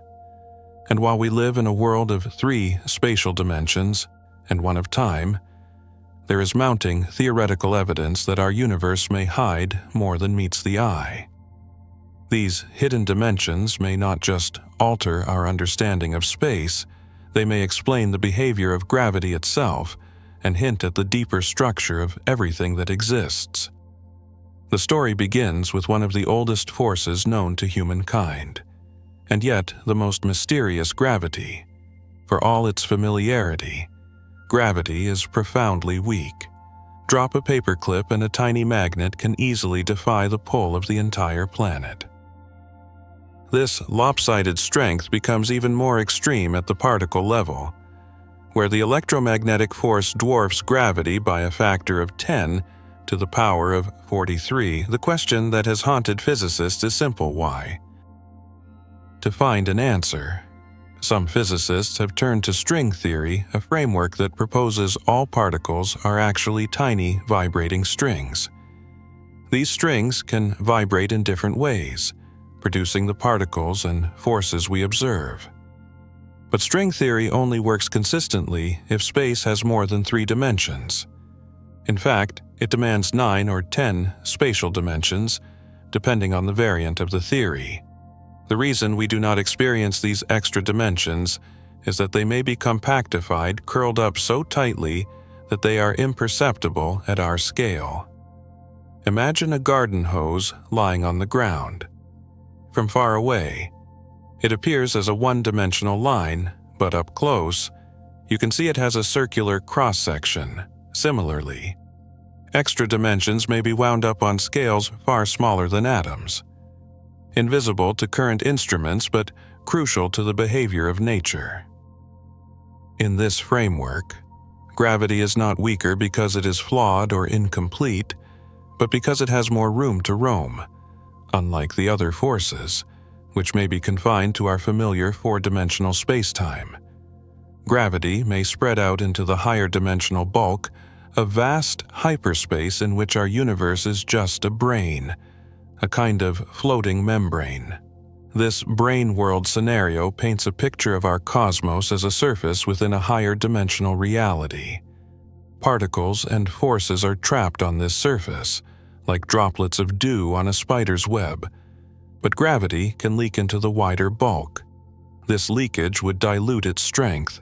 And while we live in a world of 3 spatial dimensions and 1 of time, there is mounting theoretical evidence that our universe may hide more than meets the eye. These hidden dimensions may not just alter our understanding of space, they may explain the behavior of gravity itself and hint at the deeper structure of everything that exists. The story begins with one of the oldest forces known to humankind, and yet the most mysterious: gravity. For all its familiarity, gravity is profoundly weak. Drop a paperclip and a tiny magnet can easily defy the pull of the entire planet. This lopsided strength becomes even more extreme at the particle level, where the electromagnetic force dwarfs gravity by a factor of 10 to the power of 43. The question that has haunted physicists is simple: why? To find an answer, some physicists have turned to string theory, a framework that proposes all particles are actually tiny vibrating strings. These strings can vibrate in different ways, producing the particles and forces we observe. But string theory only works consistently if space has more than 3 dimensions. In fact, it demands 9 or 10 spatial dimensions, depending on the variant of the theory. The reason we do not experience these extra dimensions is that they may be compactified, curled up so tightly that they are imperceptible at our scale. Imagine a garden hose lying on the ground. From far away, it appears as a one-dimensional line, but up close, you can see it has a circular cross-section. Similarly, extra dimensions may be wound up on scales far smaller than atoms. Invisible to current instruments, but crucial to the behavior of nature. In this framework, gravity is not weaker because it is flawed or incomplete, but because it has more room to roam, unlike the other forces, which may be confined to our familiar 4-dimensional spacetime. Gravity may spread out into the higher dimensional bulk a vast hyperspace in which our universe is just a brain, a kind of floating membrane. This brain world scenario paints a picture of our cosmos as a surface within a higher dimensional reality. Particles and forces are trapped on this surface, like droplets of dew on a spider's web, but gravity can leak into the wider bulk. This leakage would dilute its strength,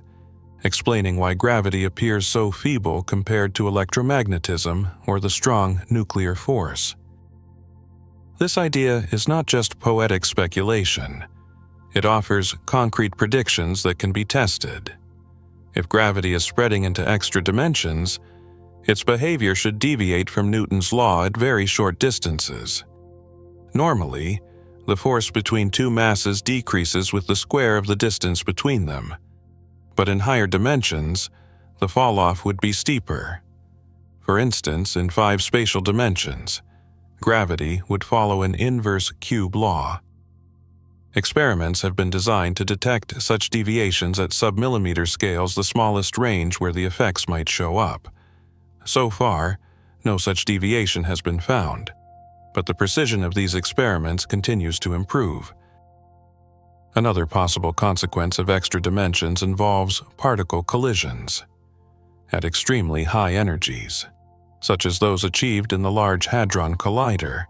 explaining why gravity appears so feeble compared to electromagnetism or the strong nuclear force. This idea is not just poetic speculation. It offers concrete predictions that can be tested. If gravity is spreading into extra dimensions, its behavior should deviate from Newton's law at very short distances. Normally, the force between two masses decreases with the square of the distance between them. But in higher dimensions, the fall-off would be steeper. For instance, in 5 spatial dimensions, gravity would follow an inverse cube law. Experiments have been designed to detect such deviations at submillimeter scales, the smallest range where the effects might show up. So far, no such deviation has been found, but the precision of these experiments continues to improve. Another possible consequence of extra dimensions involves particle collisions at extremely high energies, such as those achieved in the Large Hadron Collider.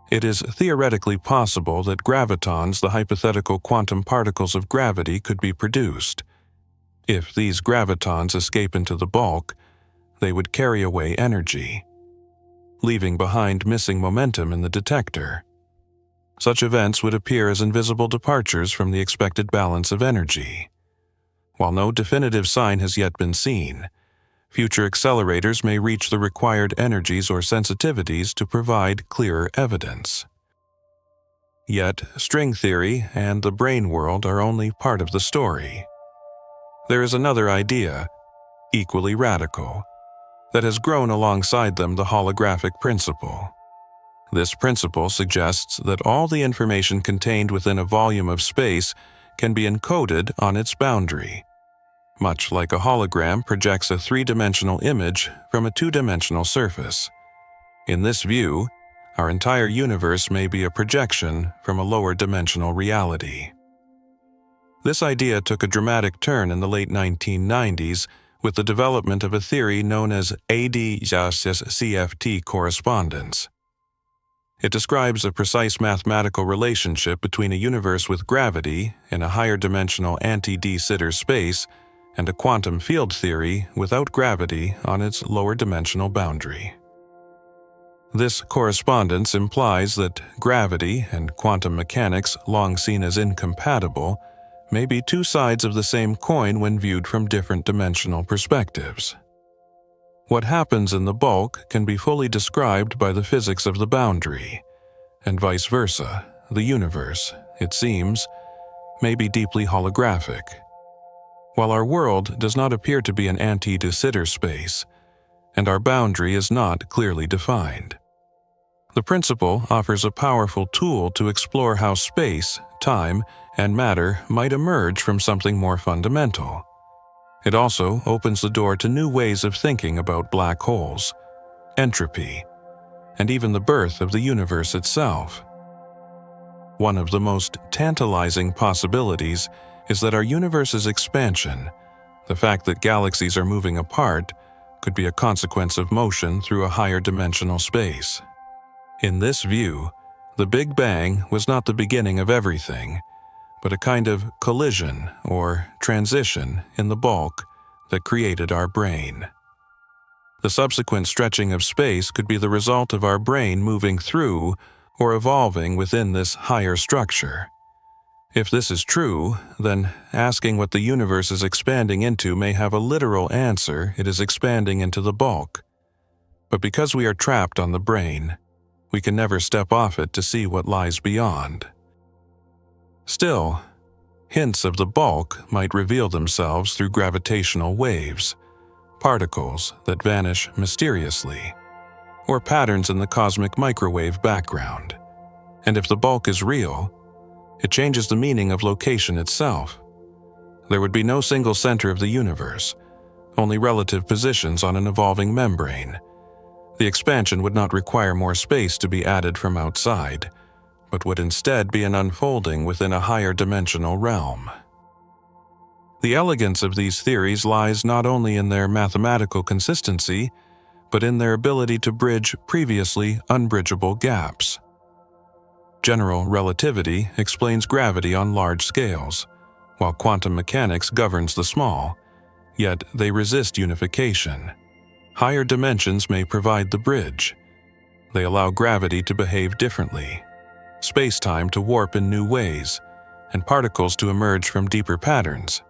It is theoretically possible that gravitons, the hypothetical quantum particles of gravity, could be produced. If these gravitons escape into the bulk, they would carry away energy, leaving behind missing momentum in the detector. Such events would appear as invisible departures from the expected balance of energy. While no definitive sign has yet been seen, future accelerators may reach the required energies or sensitivities to provide clearer evidence. Yet, string theory and the brain world are only part of the story. There is another idea, equally radical, that has grown alongside them: the holographic principle. This principle suggests that all the information contained within a volume of space can be encoded on its boundary, much like a hologram projects a 3-dimensional image from a 2-dimensional surface. In this view, our entire universe may be a projection from a lower dimensional reality. This idea took a dramatic turn in the late 1990s with the development of a theory known as AD-CFT correspondence. It describes a precise mathematical relationship between a universe with gravity in a higher dimensional anti-de Sitter space and a quantum field theory without gravity on its lower dimensional boundary. This correspondence implies that gravity and quantum mechanics, long seen as incompatible, may be two sides of the same coin when viewed from different dimensional perspectives. What happens in the bulk can be fully described by the physics of the boundary, and vice versa. The universe, it seems, may be deeply holographic. While our world does not appear to be an anti-de Sitter space, and our boundary is not clearly defined, the principle offers a powerful tool to explore how space, time, and matter might emerge from something more fundamental. It also opens the door to new ways of thinking about black holes, entropy, and even the birth of the universe itself. One of the most tantalizing possibilities is that our universe's expansion, the fact that galaxies are moving apart, could be a consequence of motion through a higher dimensional space. In this view, the Big Bang was not the beginning of everything, but a kind of collision or transition in the bulk that created our brain. The subsequent stretching of space could be the result of our brain moving through or evolving within this higher structure. If this is true, then asking what the universe is expanding into may have a literal answer: it is expanding into the bulk. But because we are trapped on the brain, we can never step off it to see what lies beyond. Still, hints of the bulk might reveal themselves through gravitational waves, particles that vanish mysteriously, or patterns in the cosmic microwave background. And if the bulk is real, it changes the meaning of location itself. There would be no single center of the universe, only relative positions on an evolving membrane. The expansion would not require more space to be added from outside, but would instead be an unfolding within a higher dimensional realm. The elegance of these theories lies not only in their mathematical consistency, but in their ability to bridge previously unbridgeable gaps. General relativity explains gravity on large scales, while quantum mechanics governs the small, yet they resist unification. Higher dimensions may provide the bridge. They allow gravity to behave differently, space-time to warp in new ways, and particles to emerge from deeper patterns.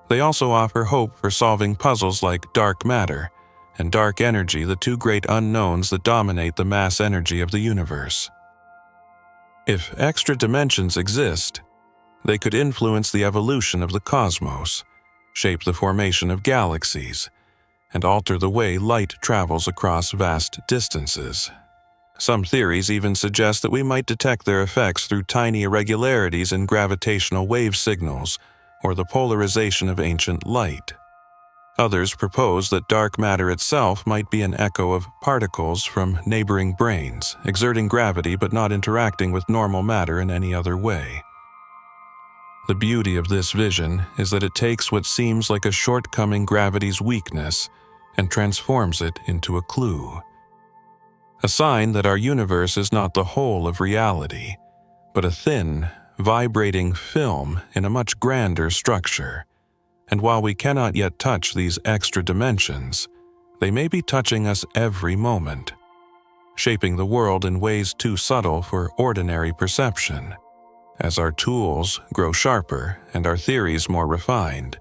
They also offer hope for solving puzzles like dark matter and dark energy, the two great unknowns that dominate the mass energy of the universe. If extra dimensions exist, they could influence the evolution of the cosmos, shape the formation of galaxies, and alter the way light travels across vast distances. Some theories even suggest that we might detect their effects through tiny irregularities in gravitational wave signals or the polarization of ancient light. Others propose that dark matter itself might be an echo of particles from neighboring brains, exerting gravity but not interacting with normal matter in any other way. The beauty of this vision is that it takes what seems like a shortcoming gravity's weakness and transforms it into a clue. A sign that our universe is not the whole of reality, but a thin, vibrating film in a much grander structure. And while we cannot yet touch these extra dimensions, they may be touching us every moment, shaping the world in ways too subtle for ordinary perception. As our tools grow sharper and our theories more refined,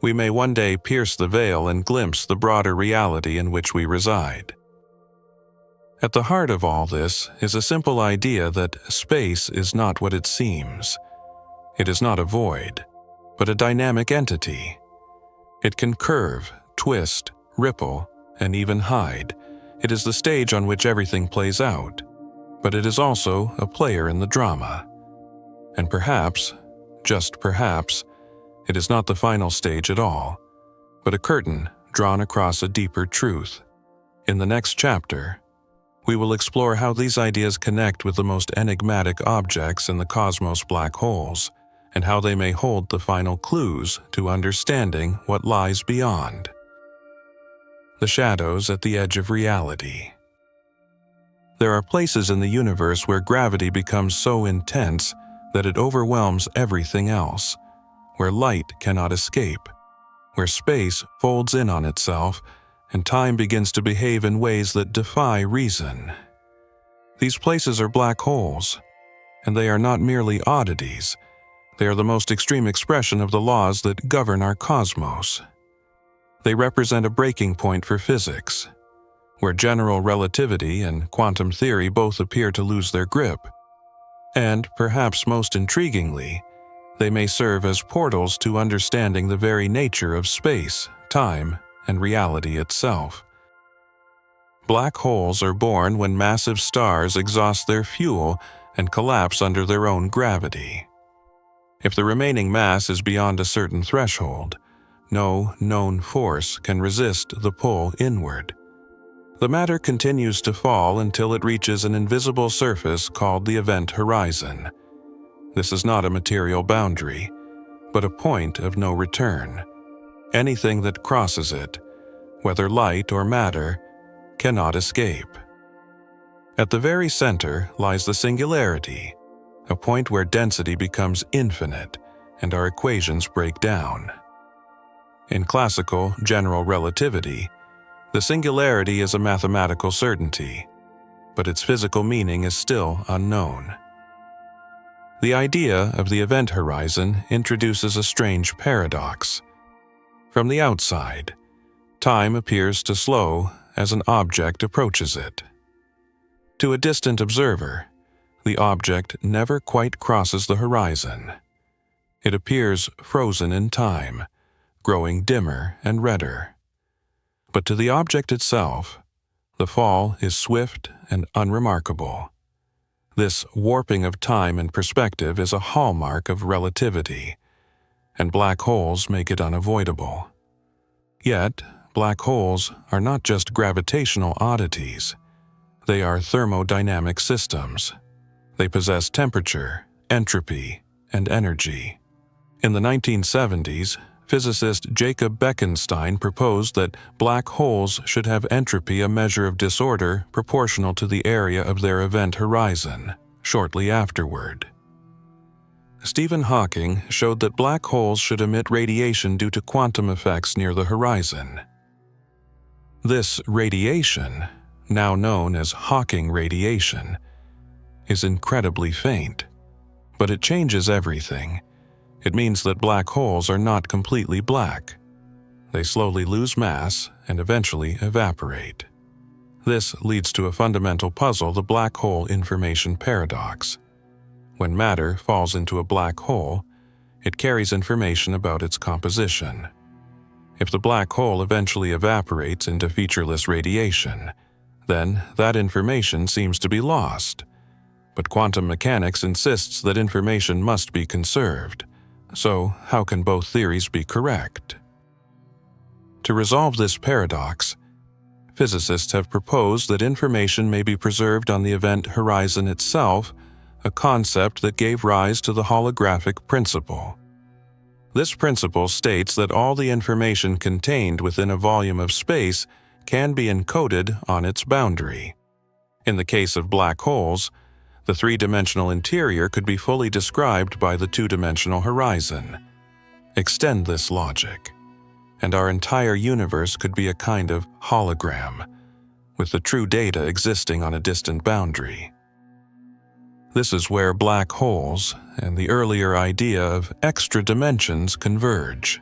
we may one day pierce the veil and glimpse the broader reality in which we reside. At the heart of all this is a simple idea that space is not what it seems. It is not a void, but a dynamic entity. It can curve, twist, ripple, and even hide. It is the stage on which everything plays out, but it is also a player in the drama. And perhaps, just perhaps, it is not the final stage at all, but a curtain drawn across a deeper truth. In the next chapter, we will explore how these ideas connect with the most enigmatic objects in the cosmos' black holes, and how they may hold the final clues to understanding what lies beyond. The shadows at the edge of reality. There are places in the universe where gravity becomes so intense that it overwhelms everything else, where light cannot escape, where space folds in on itself, and time begins to behave in ways that defy reason. These places are black holes, and they are not merely oddities. They are the most extreme expression of the laws that govern our cosmos. They represent a breaking point for physics, where general relativity and quantum theory both appear to lose their grip. And, perhaps most intriguingly, they may serve as portals to understanding the very nature of space, time, and reality itself. Black holes are born when massive stars exhaust their fuel and collapse under their own gravity. If the remaining mass is beyond a certain threshold, no known force can resist the pull inward. The matter continues to fall until it reaches an invisible surface called the event horizon. This is not a material boundary, but a point of no return. Anything that crosses it, whether light or matter, cannot escape. At the very center lies the singularity, a point where density becomes infinite and our equations break down. In classical general relativity, the singularity is a mathematical certainty, but its physical meaning is still unknown. The idea of the event horizon introduces a strange paradox. From the outside, time appears to slow as an object approaches it. To a distant observer, the object never quite crosses the horizon. It appears frozen in time, growing dimmer and redder. But to the object itself, the fall is swift and unremarkable. This warping of time and perspective is a hallmark of relativity, and black holes make it unavoidable. Yet, black holes are not just gravitational oddities. They are thermodynamic systems. They possess temperature, entropy, and energy. In the 1970s, physicist Jacob Bekenstein proposed that black holes should have entropy, a measure of disorder proportional to the area of their event horizon, shortly afterward. Stephen Hawking showed that black holes should emit radiation due to quantum effects near the horizon. This radiation, now known as Hawking radiation, is incredibly faint, but it changes everything. It means that black holes are not completely black. They slowly lose mass and eventually evaporate. This leads to a fundamental puzzle, the black hole information paradox. When matter falls into a black hole, it carries information about its composition. If the black hole eventually evaporates into featureless radiation, then that information seems to be lost. But quantum mechanics insists that information must be conserved. So, how can both theories be correct? To resolve this paradox, physicists have proposed that information may be preserved on the event horizon itself, a concept that gave rise to the holographic principle. This principle states that all the information contained within a volume of space can be encoded on its boundary. In the case of black holes, the three-dimensional interior could be fully described by the two-dimensional horizon. Extend this logic, and our entire universe could be a kind of hologram, with the true data existing on a distant boundary. This is where black holes and the earlier idea of extra dimensions converge.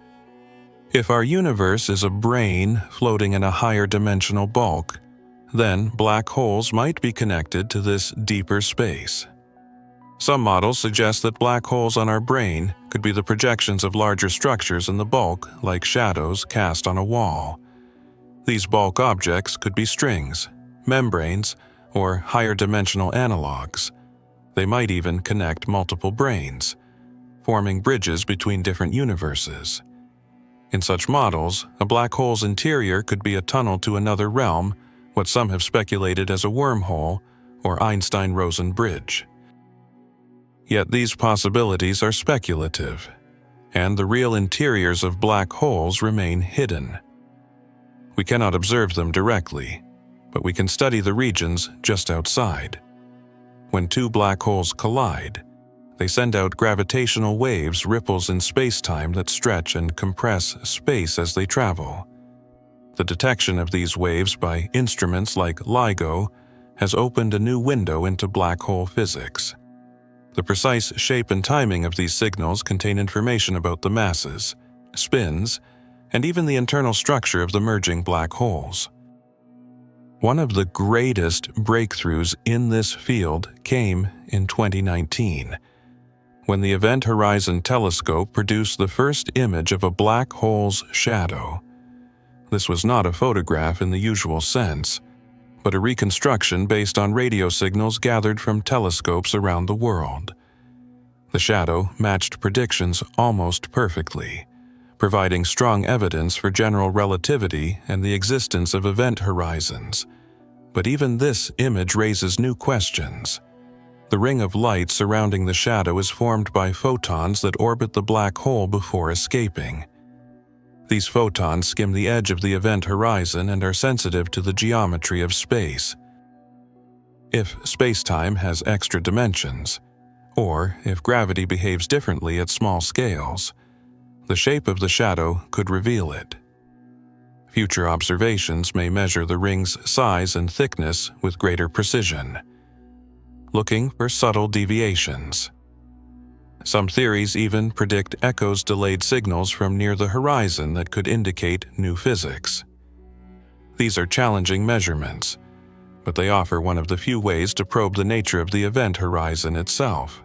If our universe is a brain floating in a higher dimensional bulk, then black holes might be connected to this deeper space. Some models suggest that black holes on our brain could be the projections of larger structures in the bulk, like shadows cast on a wall. These bulk objects could be strings, membranes, or higher dimensional analogs. They might even connect multiple brains, forming bridges between different universes. In such models, a black hole's interior could be a tunnel to another realm, what some have speculated as a wormhole or Einstein-Rosen bridge. Yet these possibilities are speculative, and the real interiors of black holes remain hidden. We cannot observe them directly, but we can study the regions just outside. When two black holes collide, they send out gravitational waves, ripples in space-time that stretch and compress space as they travel. The detection of these waves by instruments like LIGO has opened a new window into black hole physics. The precise shape and timing of these signals contain information about the masses, spins, and even the internal structure of the merging black holes. One of the greatest breakthroughs in this field came in 2019, when the Event Horizon Telescope produced the first image of a black hole's shadow. This was not a photograph in the usual sense, but a reconstruction based on radio signals gathered from telescopes around the world. The shadow matched predictions almost perfectly, providing strong evidence for general relativity and the existence of event horizons. But even this image raises new questions. The ring of light surrounding the shadow is formed by photons that orbit the black hole before escaping. These photons skim the edge of the event horizon and are sensitive to the geometry of space. If space-time has extra dimensions, or if gravity behaves differently at small scales, the shape of the shadow could reveal it. Future observations may measure the ring's size and thickness with greater precision, looking for subtle deviations. Some theories even predict echoes, delayed signals from near the horizon that could indicate new physics. These are challenging measurements, but they offer one of the few ways to probe the nature of the event horizon itself.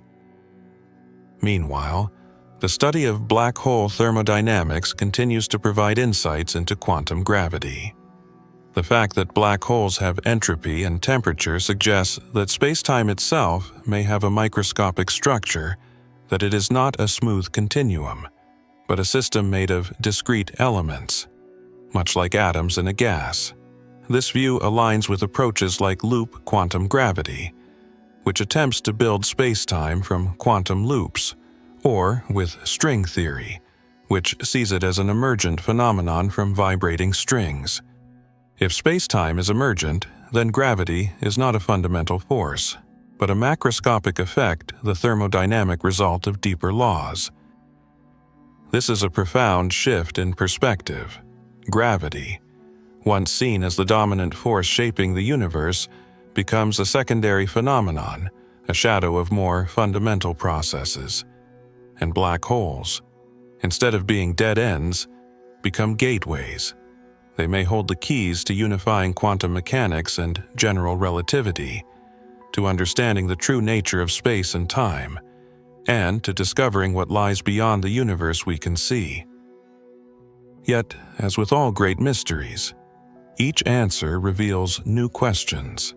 Meanwhile, the study of black hole thermodynamics continues to provide insights into quantum gravity. The fact that black holes have entropy and temperature suggests that space-time itself may have a microscopic structure, that it is not a smooth continuum, but a system made of discrete elements. much like atoms in a gas. This view aligns with approaches like loop quantum gravity, which attempts to build space-time from quantum loops, or with string theory, which sees it as an emergent phenomenon from vibrating strings. If space-time is emergent, then gravity is not a fundamental force, but a macroscopic effect, the thermodynamic result of deeper laws. This is a profound shift in perspective. Gravity, once seen as the dominant force shaping the universe, becomes a secondary phenomenon, a shadow of more fundamental processes. And black holes, instead of being dead ends, become gateways. They may hold the keys to unifying quantum mechanics and general relativity, to understanding the true nature of space and time, and to discovering what lies beyond the universe we can see. Yet, as with all great mysteries, each answer reveals new questions.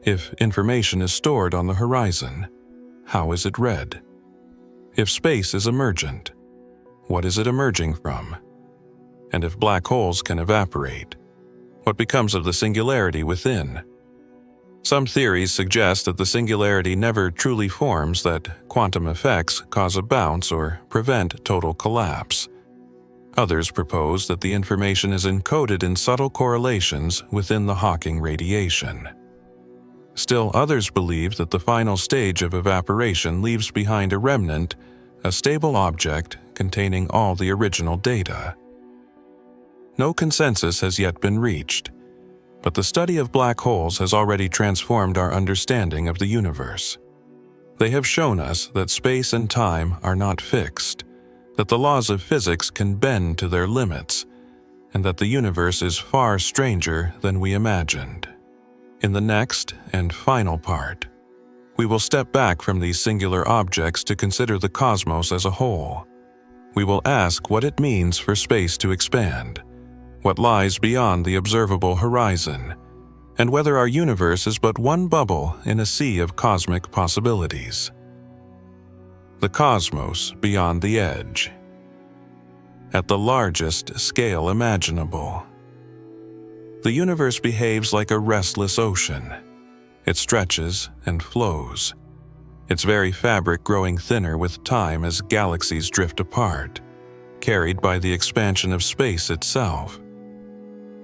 If information is stored on the horizon, how is it read? If space is emergent, what is it emerging from? And if black holes can evaporate, what becomes of the singularity within? Some theories suggest that the singularity never truly forms, that quantum effects cause a bounce or prevent total collapse. Others propose that the information is encoded in subtle correlations within the Hawking radiation. Still, others believe that the final stage of evaporation leaves behind a remnant, a stable object containing all the original data. No consensus has yet been reached, but the study of black holes has already transformed our understanding of the universe. They have shown us that space and time are not fixed, that the laws of physics can bend to their limits, and that the universe is far stranger than we imagined. In the next and final part, we will step back from these singular objects to consider the cosmos as a whole. We will ask what it means for space to expand, what lies beyond the observable horizon, and whether our universe is but one bubble in a sea of cosmic possibilities. The cosmos beyond the edge. At the largest scale imaginable. The universe behaves like a restless ocean. It stretches and flows, its very fabric growing thinner with time as galaxies drift apart, carried by the expansion of space itself.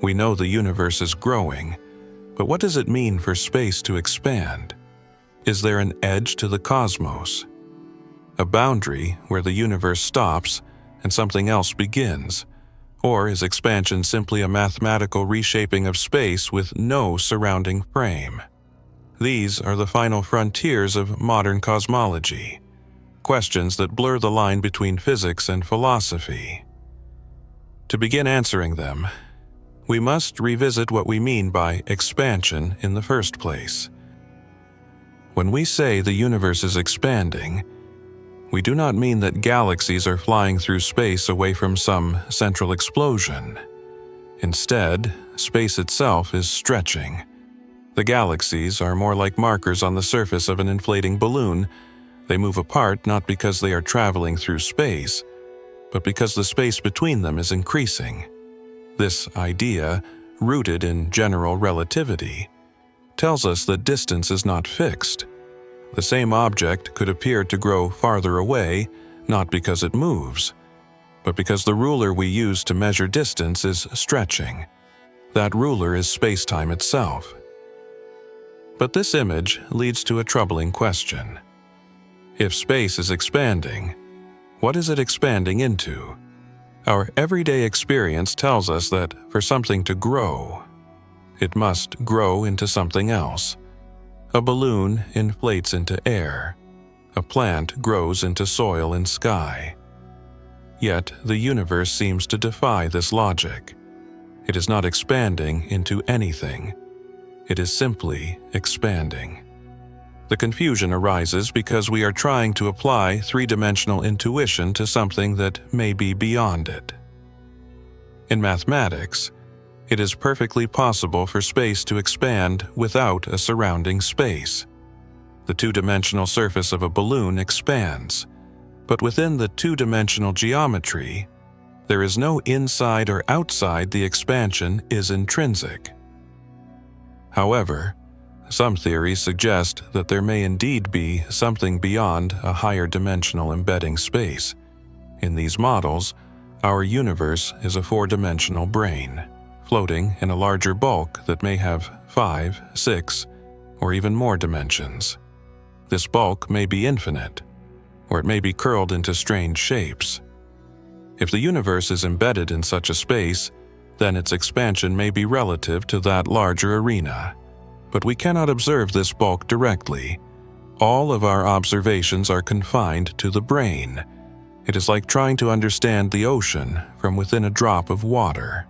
We know the universe is growing, but what does it mean for space to expand? Is there an edge to the cosmos? A boundary where the universe stops and something else begins? Or is expansion simply a mathematical reshaping of space with no surrounding frame? These are the final frontiers of modern cosmology, questions that blur the line between physics and philosophy. To begin answering them, we must revisit what we mean by expansion in the first place. When we say the universe is expanding, we do not mean that galaxies are flying through space away from some central explosion. Instead, space itself is stretching. The galaxies are more like markers on the surface of an inflating balloon. They move apart not because they are traveling through space, but because the space between them is increasing. This idea, rooted in general relativity, tells us that distance is not fixed. The same object could appear to grow farther away, not because it moves, but because the ruler we use to measure distance is stretching. That ruler is space-time itself. But this image leads to a troubling question. If space is expanding, what is it expanding into? Our everyday experience tells us that for something to grow, it must grow into something else. A balloon inflates into air. A plant grows into soil and sky. Yet the universe seems to defy this logic. It is not expanding into anything. It is simply expanding. The confusion arises because we are trying to apply three-dimensional intuition to something that may be beyond it. In mathematics, it is perfectly possible for space to expand without a surrounding space. The two-dimensional surface of a balloon expands, but within the two-dimensional geometry, There is no inside or outside, the expansion is intrinsic. However, some theories suggest that there may indeed be something beyond a higher dimensional embedding space. In these models, our universe is a four-dimensional brain, floating in a larger bulk that may have 5, 6, or even more dimensions. This bulk may be infinite, or it may be curled into strange shapes. If the universe is embedded in such a space, then its expansion may be relative to that larger arena. But we cannot observe this bulk directly. All of our observations are confined to the brain. It is like trying to understand the ocean from within a drop of water.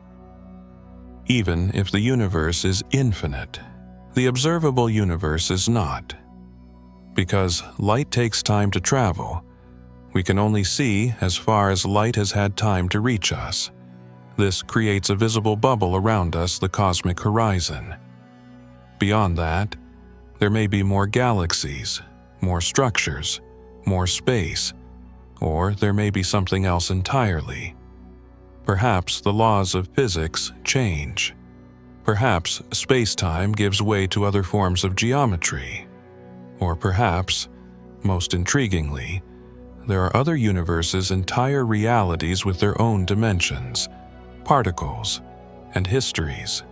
Even if the universe is infinite, the observable universe is not. Because light takes time to travel, we can only see as far as light has had time to reach us. This creates a visible bubble around us, the cosmic horizon. Beyond that, there may be more galaxies, more structures, more space, or there may be something else entirely. Perhaps the laws of physics change. Perhaps space-time gives way to other forms of geometry. Or perhaps, most intriguingly, there are other universes, entire realities with their own dimensions, particles, and histories.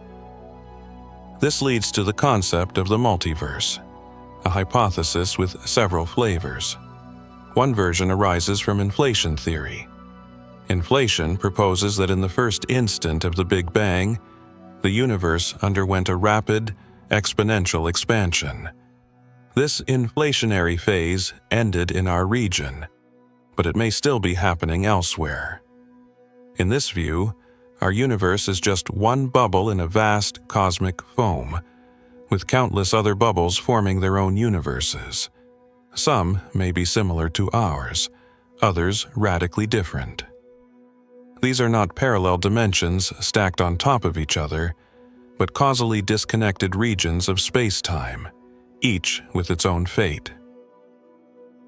This leads to the concept of the multiverse, a hypothesis with several flavors. One version arises from inflation theory. Inflation proposes that in the first instant of the Big Bang, the universe underwent a rapid, exponential expansion. This inflationary phase ended in our region, but it may still be happening elsewhere. In this view, our universe is just one bubble in a vast cosmic foam, with countless other bubbles forming their own universes. Some may be similar to ours, others radically different. These are not parallel dimensions stacked on top of each other, but causally disconnected regions of space-time, each with its own fate.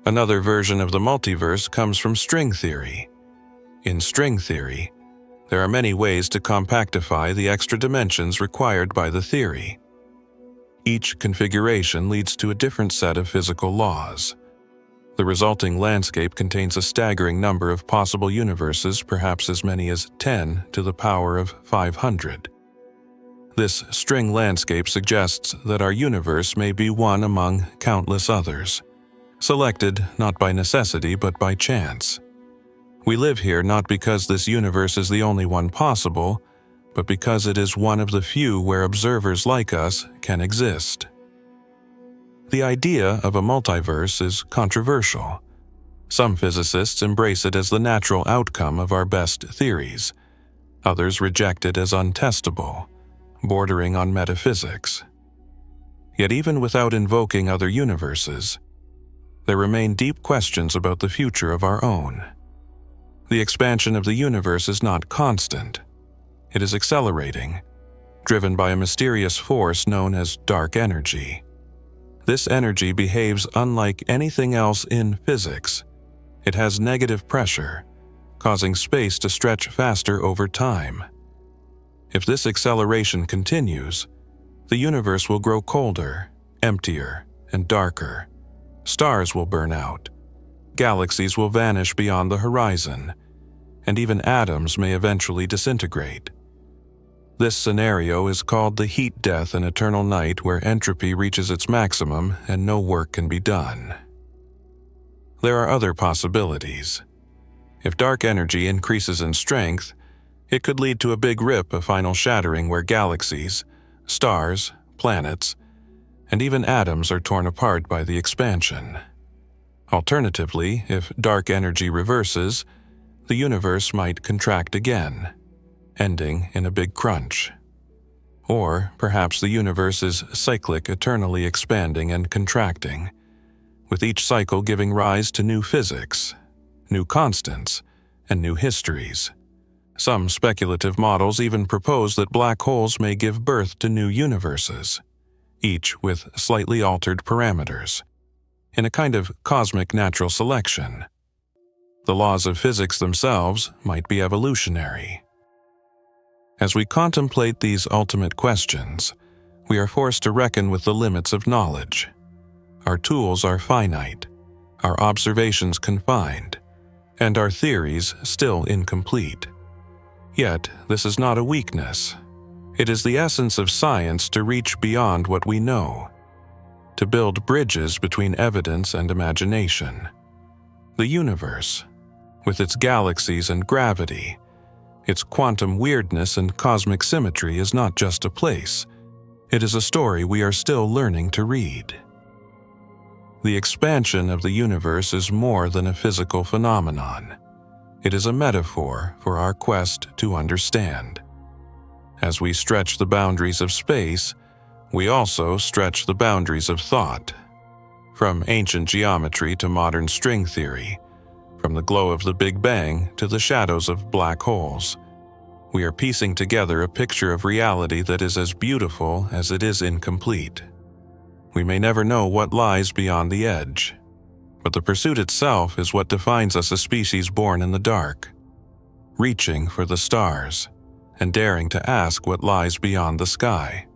Another version of the multiverse comes from string theory. In string theory, there are many ways to compactify the extra dimensions required by the theory. Each configuration leads to a different set of physical laws. The resulting landscape contains a staggering number of possible universes, perhaps as many as 10 to the power of 500. This string landscape suggests that our universe may be one among countless others, selected not by necessity but by chance. We live here not because this universe is the only one possible, but because it is one of the few where observers like us can exist. The idea of a multiverse is controversial. Some physicists embrace it as the natural outcome of our best theories. Others reject it as untestable, bordering on metaphysics. Yet even without invoking other universes, there remain deep questions about the future of our own. The expansion of the universe is not constant. It is accelerating, driven by a mysterious force known as dark energy. This energy behaves unlike anything else in physics. It has negative pressure, causing space to stretch faster over time. If this acceleration continues, the universe will grow colder, emptier, and darker. Stars will burn out. Galaxies will vanish beyond the horizon, and even atoms may eventually disintegrate. This scenario is called the heat death and eternal night, where entropy reaches its maximum and no work can be done. There are other possibilities. If dark energy increases in strength, it could lead to a big rip, a final shattering where galaxies, stars, planets, and even atoms are torn apart by the expansion. Alternatively, if dark energy reverses, the universe might contract again, ending in a big crunch. Or perhaps the universe is cyclic, eternally expanding and contracting, with each cycle giving rise to new physics, new constants, and new histories. Some speculative models even propose that black holes may give birth to new universes, each with slightly altered parameters, in a kind of cosmic natural selection. The laws of physics themselves might be evolutionary. As we contemplate these ultimate questions, we are forced to reckon with the limits of knowledge. Our tools are finite, our observations confined, and our theories still incomplete. Yet, this is not a weakness. It is the essence of science to reach beyond what we know, to build bridges between evidence and imagination. The universe, with its galaxies and gravity, its quantum weirdness and cosmic symmetry, is not just a place. It is a story we are still learning to read. The expansion of the universe is more than a physical phenomenon. It is a metaphor for our quest to understand. As we stretch the boundaries of space, we also stretch the boundaries of thought. From ancient geometry to modern string theory, from the glow of the Big Bang to the shadows of black holes, we are piecing together a picture of reality that is as beautiful as it is incomplete. We may never know what lies beyond the edge, but the pursuit itself is what defines us, a species born in the dark, reaching for the stars and daring to ask what lies beyond the sky.